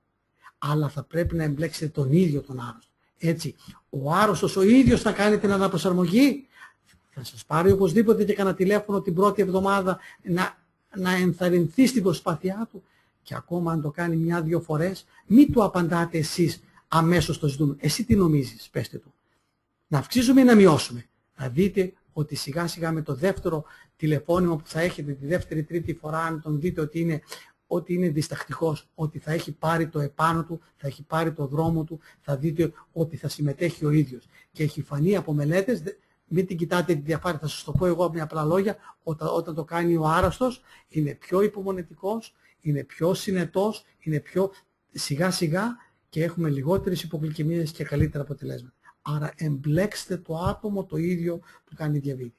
αλλά θα πρέπει να εμπλέξετε τον ίδιο τον άρρωστο. Έτσι, ο άρρωστος ο ίδιος θα κάνει την αναπροσαρμογή, θα σας πάρει οπωσδήποτε και κανένα τηλέφωνο την πρώτη εβδομάδα να ενθαρρυνθεί στην προσπάθειά του και ακόμα αν το κάνει μια-δυο φορές, μην του απαντάτε εσείς αμέσως το ζητούμενο. Εσύ τι νομίζεις, πέστε του. Να αυξήσουμε ή να μειώσουμε. Θα δείτε ότι σιγά σιγά με το δεύτερο τηλεφώνημα που θα έχετε τη δεύτερη-τρίτη φορά, αν τον δείτε ότι είναι διστακτικός, ότι θα έχει πάρει το επάνω του, θα έχει πάρει το δρόμο του, θα δείτε ότι θα συμμετέχει ο ίδιος. Και έχει φανεί από μελέτες, μην την κοιτάτε τη διαφάνεια, θα σας το πω εγώ με απλά λόγια, όταν το κάνει ο άρρωστος, είναι πιο υπομονετικός, είναι πιο συνετός, είναι πιο σιγά σιγά και έχουμε λιγότερες υπογλυκαιμίες και καλύτερα αποτελέσματα. Άρα εμπλέξτε το άτομο το ίδιο που κάνει διαβήτη.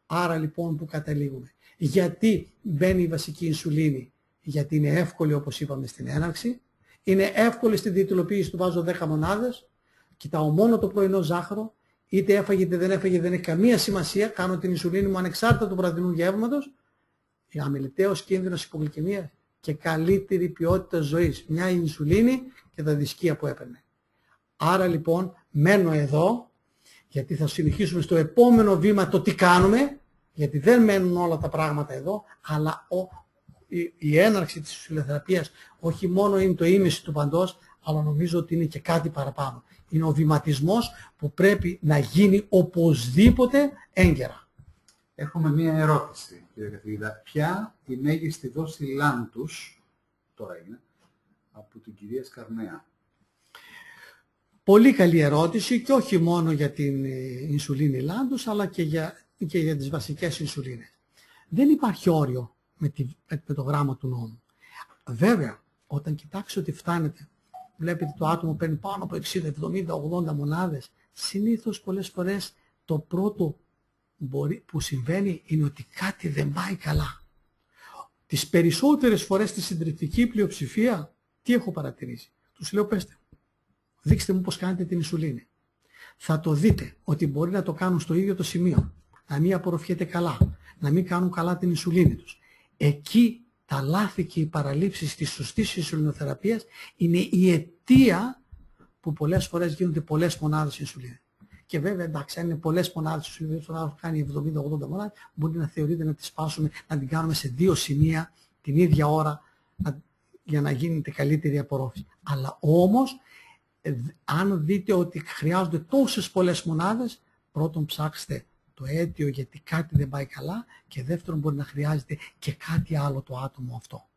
Άρα λοιπόν που καταλήγουμε. Γιατί μπαίνει η βασική ινσουλίνη? Γιατί είναι εύκολη όπως είπαμε στην έναρξη, είναι εύκολη στη διετυλοποίηση, του βάζω 10 μονάδες, κοιτάω μόνο το πρωινό ζάχαρο, είτε έφαγε είτε δεν έφαγε, δεν έχει καμία σημασία, κάνω την ινσουλίνη μου ανεξάρτητα του βραδινού γεύματος, για αμεληταίος κίνδυνος υπογλυκαιμίας και καλύτερη ποιότητα ζωής. Μια ινσουλίνη και τα δισκία που έπαιρνε. Άρα λοιπόν μένω εδώ, γιατί θα συνεχίσουμε στο επόμενο βήμα το τι κάνουμε, γιατί δεν μένουν όλα τα πράγματα εδώ, αλλά η έναρξη της ινσουλινοθεραπείας όχι μόνο είναι το ίμιση του παντός, αλλά νομίζω ότι είναι και κάτι παραπάνω. Είναι ο βηματισμός που πρέπει να γίνει οπωσδήποτε έγκαιρα. Έχουμε μία ερώτηση, κύριε καθηγητά. Ποια η μέγιστη δόση λάντους, τώρα είναι, από την κυρία Σκαρνέα? Πολύ καλή ερώτηση και όχι μόνο για την ινσουλίνη λάντους, αλλά και για τις βασικές ινσουλίνες. Δεν υπάρχει όριο με το γράμμα του νόμου. Βέβαια, όταν κοιτάξετε ότι φτάνετε, βλέπετε το άτομο παίρνει πάνω από 60, 70, 80 μονάδες, συνήθως πολλές φορές το πρώτο που συμβαίνει είναι ότι κάτι δεν πάει καλά. Τις περισσότερες φορές στη συντριπτική πλειοψηφία, τι έχω παρατηρήσει? Τους λέω πέστε, δείξτε μου πώς κάνετε την ινσουλίνη. Θα το δείτε ότι μπορεί να το κάνουν στο ίδιο το σημείο, να μην απορροφιέται καλά, να μην κάνουν καλά την ινσουλίνη τους. Εκεί τα λάθη και οι παραλήψεις της σωστής ινσουλινοθεραπείας είναι η αιτία που πολλές φορές γίνονται πολλές μονάδες ινσουλίνη. Και βέβαια, εντάξει, αν είναι πολλές μονάδες ινσουλίνη, τώρα κάνει 70-80 μονάδες, μπορεί να θεωρείται να τις σπάσουμε, να την κάνουμε σε 2 σημεία την ίδια ώρα για να γίνεται καλύτερη απορρόφηση. Αλλά όμως, αν δείτε ότι χρειάζονται τόσες πολλές μονάδες, πρώτον ψάξτε το αίτιο γιατί κάτι δεν πάει καλά και δεύτερον μπορεί να χρειάζεται και κάτι άλλο το άτομο αυτό.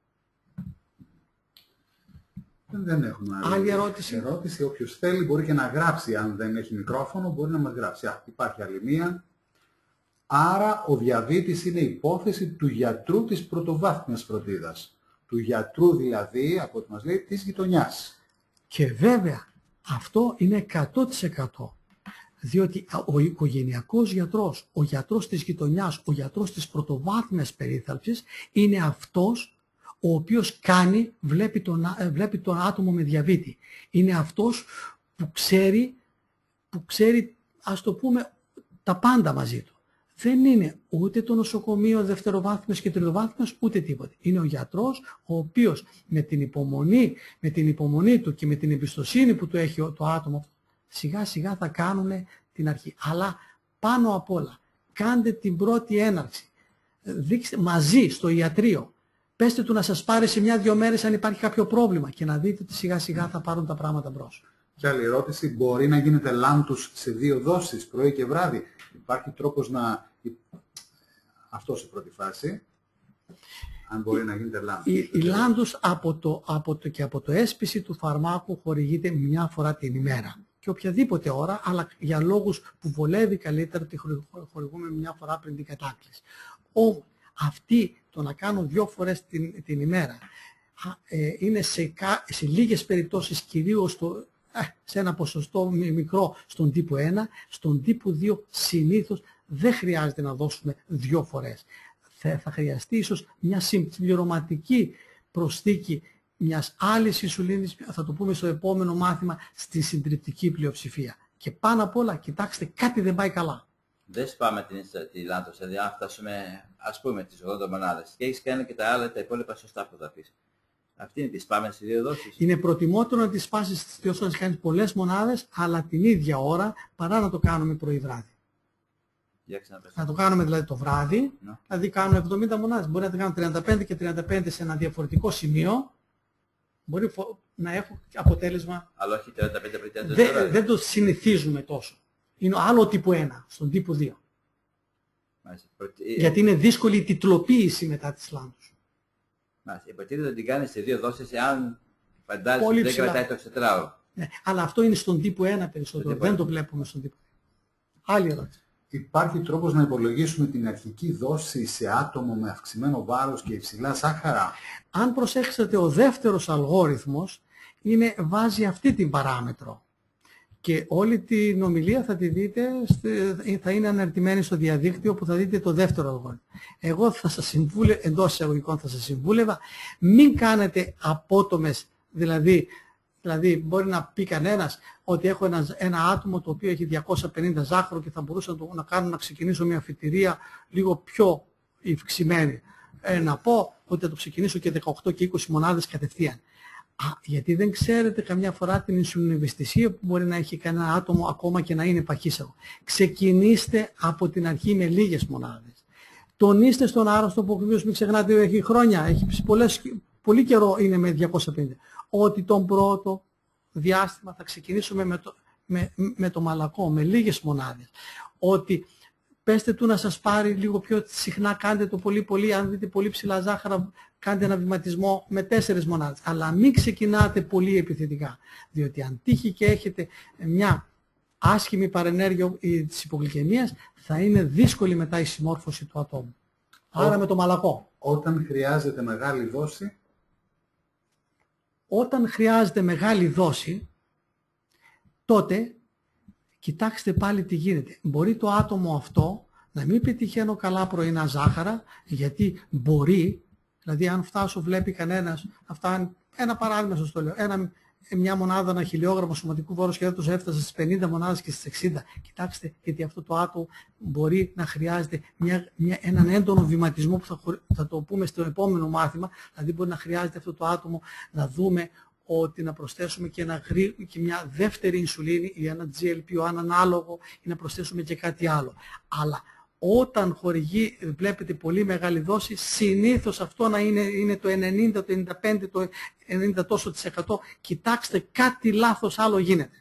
Δεν έχουμε άλλη ερώτηση. Όποιος θέλει μπορεί και να γράψει, αν δεν έχει μικρόφωνο μπορεί να μας γράψει. Υπάρχει άλλη μία. Άρα ο διαβήτης είναι υπόθεση του γιατρού της πρωτοβάθμιας φροντίδας. Του γιατρού δηλαδή, από ό,τι μας λέει, της γειτονιάς. Και βέβαια αυτό είναι 100%. Διότι ο οικογενειακός γιατρός, ο γιατρός της γειτονιάς, ο γιατρός της πρωτοβάθμιας περίθαλψης είναι αυτός ο οποίος βλέπει τον άτομο με διαβήτη. Είναι αυτός που ξέρει, ας το πούμε, τα πάντα μαζί του. Δεν είναι ούτε το νοσοκομείο δευτεροβάθμιος και τριτοβάθμιος, ούτε τίποτε. Είναι ο γιατρός ο οποίος με την υπομονή του και με την εμπιστοσύνη που του έχει το άτομο, σιγά σιγά θα κάνουν την αρχή. Αλλά πάνω απ' όλα, κάντε την πρώτη έναρξη. Δείξτε μαζί στο ιατρείο. Πέστε του να σας πάρει σε 1-2 μέρες αν υπάρχει κάποιο πρόβλημα και να δείτε ότι σιγά σιγά θα πάρουν τα πράγματα μπρος. Και άλλη ερώτηση, μπορεί να γίνεται λάντους σε 2 δόσεις, πρωί και βράδυ? Υπάρχει τρόπος να... Αυτό σε πρώτη φάση. Αν μπορεί να γίνεται λάντους. Η λάντους από το έσπιση του φαρμάκου χορηγείται 1 φορά την ημέρα. Και οποιαδήποτε ώρα, αλλά για λόγους που βολεύει καλύτερα τη χορηγούμε 1 φορά πριν την κατάκληση. Όμως αυτή το να κάνω 2 φορές την ημέρα είναι σε λίγες περιπτώσεις, κυρίως σε ένα ποσοστό μικρό στον τύπο 1, στον τύπο 2 συνήθως δεν χρειάζεται να δώσουμε 2 φορές. Θα χρειαστεί ίσως μια συμπληρωματική προσθήκη μιας άλλης ινσουλίνης, θα το πούμε στο επόμενο μάθημα, στη συντριπτική πλειοψηφία. Και πάνω απ' όλα, κοιτάξτε, κάτι δεν πάει καλά. Δεν σπάμε τη λάντος, δηλαδή αν φτάσουμε, ας πούμε, τις 80 μονάδες και έχεις κάνει και τα υπόλοιπα σωστά που θα πεις. Αυτή είναι τη σπάμε στις 2 δόσεις. Είναι προτιμότερο να τη σπάσεις στις 2 ώρες, να κάνεις πολλές μονάδες, αλλά την ίδια ώρα, παρά να το κάνουμε πρωί-βράδυ. Να το κάνουμε δηλαδή το βράδυ, δηλαδή κάνουμε 70 μονάδες. Μπορεί να το κάνουμε 35 και 35 σε ένα διαφορετικό σημείο μπορεί να έχω αποτέλεσμα. Αλλά όχι 35-50 Δεν το συνηθίζουμε τόσο. Είναι άλλο τύπου 1, στον τύπου 2. Γιατί είναι δύσκολη η τιτλοποίηση μετά της λάμπτους. Υποτίθεται ότι την κάνει σε 2 δόσεις εάν φαντάζεσαι ότι δεν κρατάει το 24ωρο. Ναι, αλλά αυτό είναι στον τύπου 1 περισσότερο. Δεν το βλέπουμε στον τύπο 2. Άλλη ερώτηση. Υπάρχει τρόπος να υπολογίσουμε την αρχική δόση σε άτομο με αυξημένο βάρος και υψηλά ζάχαρα? Αν προσέξετε, ο δεύτερος αλγόριθμος βάζει αυτή την παράμετρο. Και όλη την ομιλία θα τη δείτε, θα είναι αναρτημένη στο διαδίκτυο που θα δείτε το δεύτερο αλγόριθμο. Εγώ θα σας συμβούλευα, εντός εισαγωγικών θα σας συμβούλευα, μην κάνετε απότομες, δηλαδή μπορεί να πει κανένας ότι έχω ένα άτομο το οποίο έχει 250 ζάχαρο και θα μπορούσα να κάνω να ξεκινήσω μια φυτηρία λίγο πιο ευξημένη. Να πω ότι θα το ξεκινήσω και 18 και 20 μονάδες κατευθείαν. Γιατί δεν ξέρετε καμιά φορά την ινσουλινοβαισθησία που μπορεί να έχει κανένα άτομο ακόμα και να είναι παχύσαγο. Ξεκινήστε από την αρχή με λίγες μονάδες. Τονίστε στον άρρωστο που ακριβώς μην ξεχνάτε ότι έχει χρόνια, έχει πολύ καιρό είναι με 250. Ότι τον πρώτο διάστημα θα ξεκινήσουμε με το μαλακό, με λίγες μονάδες. Ότι πέστε του να σας πάρει λίγο πιο συχνά, κάντε το πολύ, αν δείτε πολύ ψηλά ζάχαρα, κάντε ένα βηματισμό με 4 μονάδες. Αλλά μην ξεκινάτε πολύ επιθετικά, διότι αν τύχει και έχετε μια άσχημη παρενέργεια της υπογλυκαιμίας, θα είναι δύσκολη μετά η συμμόρφωση του ατόμου. Άρα με το μαλακό. Όταν χρειάζεται μεγάλη δόση? Όταν χρειάζεται μεγάλη δόση, τότε κοιτάξτε πάλι τι γίνεται. Μπορεί το άτομο αυτό να μην πετυχαίνω καλά ζάχαρα, γιατί μπορεί, δηλαδή αν φτάσω, βλέπει κανένας, ένα παράδειγμα σας το λέω, μια μονάδα, ένα χιλιόγραμμο σωματικού βάρους και έτος έφτασε στις 50 μονάδες και στις 60. Κοιτάξτε, γιατί αυτό το άτομο μπορεί να χρειάζεται έναν έντονο βηματισμό που θα το πούμε στο επόμενο μάθημα, δηλαδή μπορεί να χρειάζεται αυτό το άτομο να δούμε ότι να προσθέσουμε και μια δεύτερη ινσουλίνη ή ένα GLP-1 ανάλογο ή να προσθέσουμε και κάτι άλλο. Αλλά όταν χορηγεί, βλέπετε, πολύ μεγάλη δόση, συνήθως αυτό να είναι το 90, το 95, το 90 τόσο %. Κοιτάξτε, κάτι λάθος άλλο γίνεται.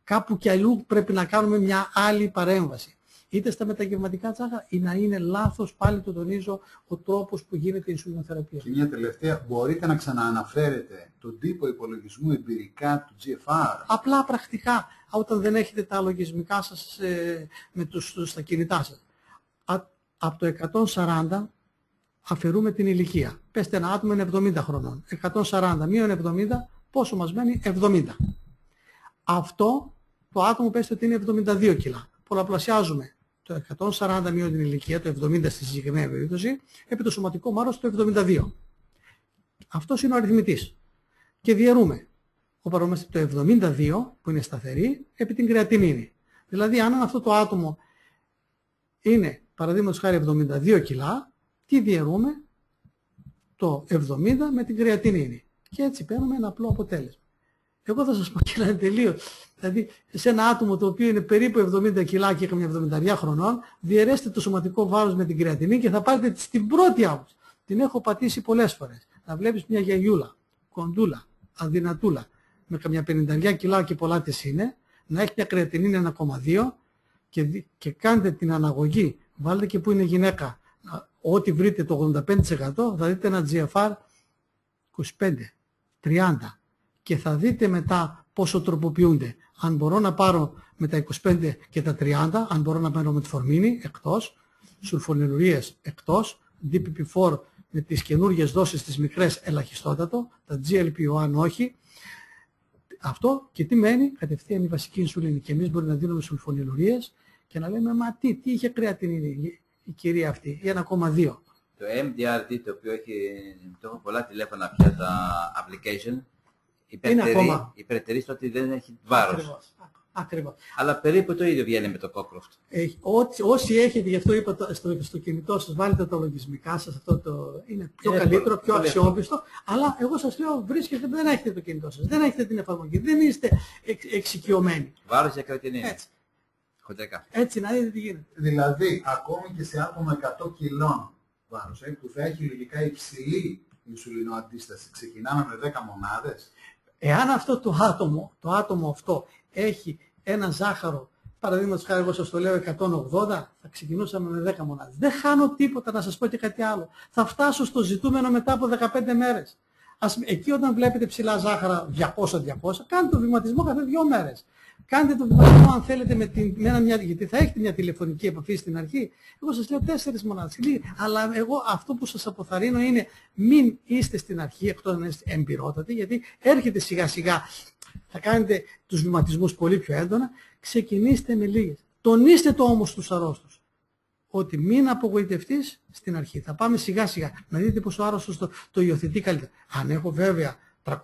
Κάπου κι αλλού πρέπει να κάνουμε μια άλλη παρέμβαση. Είτε στα μεταγευματικά ζάχαρα ή να είναι λάθος, πάλι το τονίζω, ο τρόπος που γίνεται η ινσουλινοθεραπεία. Και μια τελευταία, μπορείτε να ξανααναφέρετε τον τύπο υπολογισμού εμπειρικά του GFR? Απλά πρακτικά, όταν δεν έχετε τα λογισμικά σας στα κινητά σας. Από το 140 αφαιρούμε την ηλικία. Πέστε ένα άτομο είναι 70 χρονών. 140 μείον 70, πόσο μας μένει? 70. Αυτό το άτομο πέστε ότι είναι 72 κιλά. Πολλαπλασιάζουμε το 140 μείον την ηλικία, το 70 στη συγκεκριμένη περίπτωση, επί το σωματικό βάρος το 72. Αυτός είναι ο αριθμητής. Και διαιρούμε. Το 72 που είναι σταθερή επί την κρεατινίνη. Δηλαδή αν αυτό το άτομο είναι παραδείγματος χάρη 72 κιλά, τι διαιρούμε? Το 70 με την κρεατινίνη. Και έτσι παίρνουμε ένα απλό αποτέλεσμα. Εγώ θα σας πω και ένα τελείω. Δηλαδή σε ένα άτομο το οποίο είναι περίπου 70 κιλά και έχει 70 χρονών, διαιρέστε το σωματικό βάρος με την κρεατινίνη και θα πάρετε στην πρώτη άποψη. Την έχω πατήσει πολλές φορές. Να βλέπεις μια γιαγιούλα, κοντούλα, αδυνατούλα, με καμιά 50 κιλά και πολλά της είναι, να έχει μια κρεατινίνη 1,2 και κάντε την αναγωγή. Βάλτε και που είναι γυναίκα. Ό,τι βρείτε το 85% θα δείτε ένα GFR 25, 30 και θα δείτε μετά πόσο τροποποιούνται. Αν μπορώ να πάρω με τα 25 και τα 30, αν μπορώ να πάρω μετφορμίνη εκτός, σουλφονιλουρίες εκτός, DPP4 με τις καινούργιες δόσεις τις μικρές ελαχιστότατο, τα GLP-1 όχι. Αυτό και τι μένει? Κατευθείαν η βασική ινσουλίνη. Και εμείς μπορούμε να δίνουμε σουλφονιλουρίες και να λέμε μα τι είχε κρεατινίνη η κυρία αυτή, η 1,2. Το MDRT το οποίο το έχω πολλά τηλέφωνα πια τα application, υπερτερεί στο ότι δεν έχει βάρος. Ακριβώς. Αλλά περίπου το ίδιο βγαίνει με το Cockcroft. Όσοι έχετε, γι' αυτό είπα στο κινητό σας, βάλετε τα λογισμικά σας, αυτό είναι πιο καλύτερο, πιο αξιόπιστο, αλλά εγώ σας λέω βρίσκετε, δεν έχετε το κινητό σας, δεν έχετε την εφαρμογή, δεν είστε εξοικειωμένοι. Βάρος για κρεατινίνη. Έτσι. Χοντρικά. Έτσι να δείτε τι γίνεται. Δηλαδή, ακόμη και σε άτομα 100 κιλών βάρος, που θα έχει λογικά υψηλή Ινσουλινοαντίσταση. Ξεκινάμε με 10 μονάδες. Εάν αυτό το άτομο αυτό έχει ένα ζάχαρο, παραδείγματος χάρη εγώ σας το λέω 180, θα ξεκινούσαμε με 10 μονάδες. Δεν χάνω τίποτα, να σας πω και κάτι άλλο. Θα φτάσω στο ζητούμενο μετά από 15 μέρες. Εκεί όταν βλέπετε ψηλά ζάχαρα 200-200, κάντε το βηματισμό κάθε 2 μέρες. Κάντε το βηματισμό αν θέλετε γιατί θα έχετε μια τηλεφωνική επαφή στην αρχή. Εγώ σας λέω 4 μονάδες. Αλλά εγώ αυτό που σας αποθαρρύνω είναι μην είστε στην αρχή, εκτός να είστε εμπειρότατοι, γιατί έρχεται σιγά σιγά, θα κάνετε τους βηματισμούς πολύ πιο έντονα, ξεκινήστε με λίγες. Τονίστε το όμως στους αρρώστους, ότι μην απογοητευτείς στην αρχή. Θα πάμε σιγά σιγά, να δείτε πως ο άρρωστος το υιοθετεί καλύτερα. Αν έχω βέβαια 300,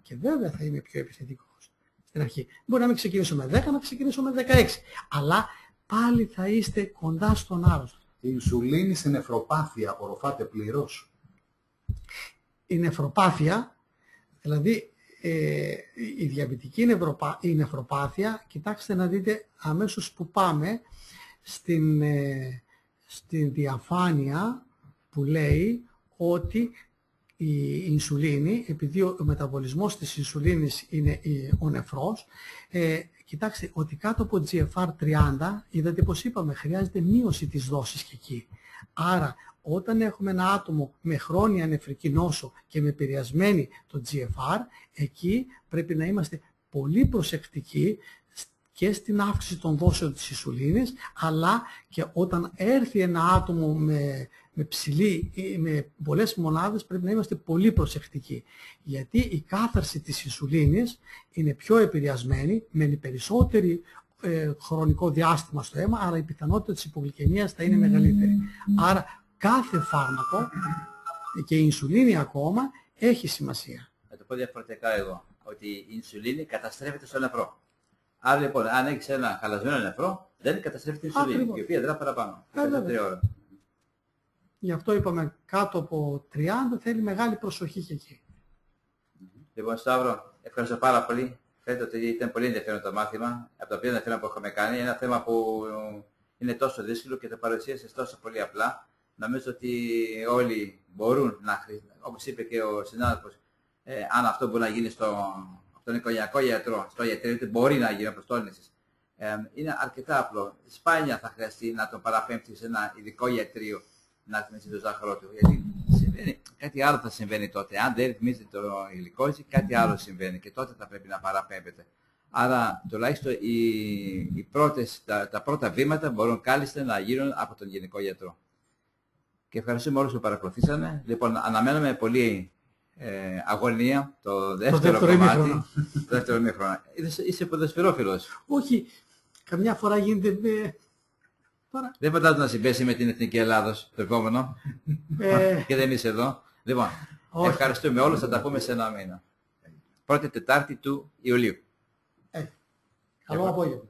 και βέβαια θα είμαι πιο επιθετικός στην αρχή. Μπορεί να μην ξεκινήσω με 10, να ξεκινήσω με 16. Αλλά πάλι θα είστε κοντά στον άρρωστο. Η ινσουλίνη σε νεφροπάθεια απορροφάται πλήρως. Η νεφροπάθεια, δηλαδή η διαβητική η νεφροπάθεια, κοιτάξτε να δείτε αμέσως που πάμε στην διαφάνεια που λέει ότι η ινσουλίνη, επειδή ο μεταβολισμός της ινσουλίνης είναι ο νεφρός, κοιτάξτε ότι κάτω από GFR30, είδατε πως είπαμε, χρειάζεται μείωση της δόσης και εκεί. Άρα, όταν έχουμε ένα άτομο με χρόνια νεφρική νόσο και με επηρεασμένη το GFR, εκεί πρέπει να είμαστε πολύ προσεκτικοί και στην αύξηση των δόσεων της ινσουλίνης, αλλά και όταν έρθει ένα άτομο με ψηλή ή με πολλές μονάδες πρέπει να είμαστε πολύ προσεκτικοί. Γιατί η κάθαρση της ινσουλίνης είναι πιο επηρεασμένη, μένει περισσότερη χρονικό διάστημα στο αίμα, άρα η πιθανότητα της υπογλυκαιμίας θα είναι μεγαλύτερη. Άρα κάθε φάρμακο και η ινσουλίνη ακόμα έχει σημασία. Θα το πω διαφορετικά εγώ, ότι η ινσουλίνη καταστρέφεται στο νεφρό. Άρα λοιπόν, αν έχεις ένα χαλασμένο νεφρό, δεν καταστρέφεται η ινσουλίνη, η οποία δρά παραπάνω. Κάθε 3 ώρα. Γι' αυτό είπαμε κάτω από 30 θέλει μεγάλη προσοχή και εκεί. Λοιπόν, Σταύρο, ευχαριστώ πάρα πολύ. Φαίνεται ότι ήταν πολύ ενδιαφέρον το μάθημα, από το πιο ενδιαφέρον που έχουμε κάνει. Ένα θέμα που είναι τόσο δύσκολο και το παρουσίασες τόσο πολύ απλά. Νομίζω ότι όλοι μπορούν να χρησιμοποιήσουν, όπως είπε και ο συνάδελφος, αν αυτό μπορεί να γίνει στον οικογενειακό γιατρό, στο ιατρείο, μπορεί να γίνει όπως τόνισες. Είναι αρκετά απλό. Σπάνια θα χρειαστεί να τον παραπέμψει σε ένα ειδικό ιατρείο να ρυθμίσει το ζάχαρο του. Γιατί κάτι άλλο θα συμβαίνει τότε. Αν δεν ρυθμίζεται το υλικό, κάτι άλλο συμβαίνει και τότε θα πρέπει να παραπέμπεται. Άρα τουλάχιστον τα πρώτα βήματα μπορούν κάλλιστα να γίνουν από τον γενικό γιατρό. Και ευχαριστούμε όλους που παρακολουθήσανε. Λοιπόν, αναμένουμε πολύ αγωνία το δεύτερο κομμάτι. Το δεύτερο ημίχρονο. Είσαι ποδοσφαιρόφιλος. Όχι, καμιά φορά γίνεται... Τώρα. Δεν φαντάζομαι να συμπέσει με την Εθνική Ελλάδος το επόμενο. Και δεν είσαι εδώ. Λοιπόν, ευχαριστούμε όλους. Θα τα πούμε σε ένα μήνα. Πρώτη Τετάρτη του Ιουλίου. Καλό απόγευμα.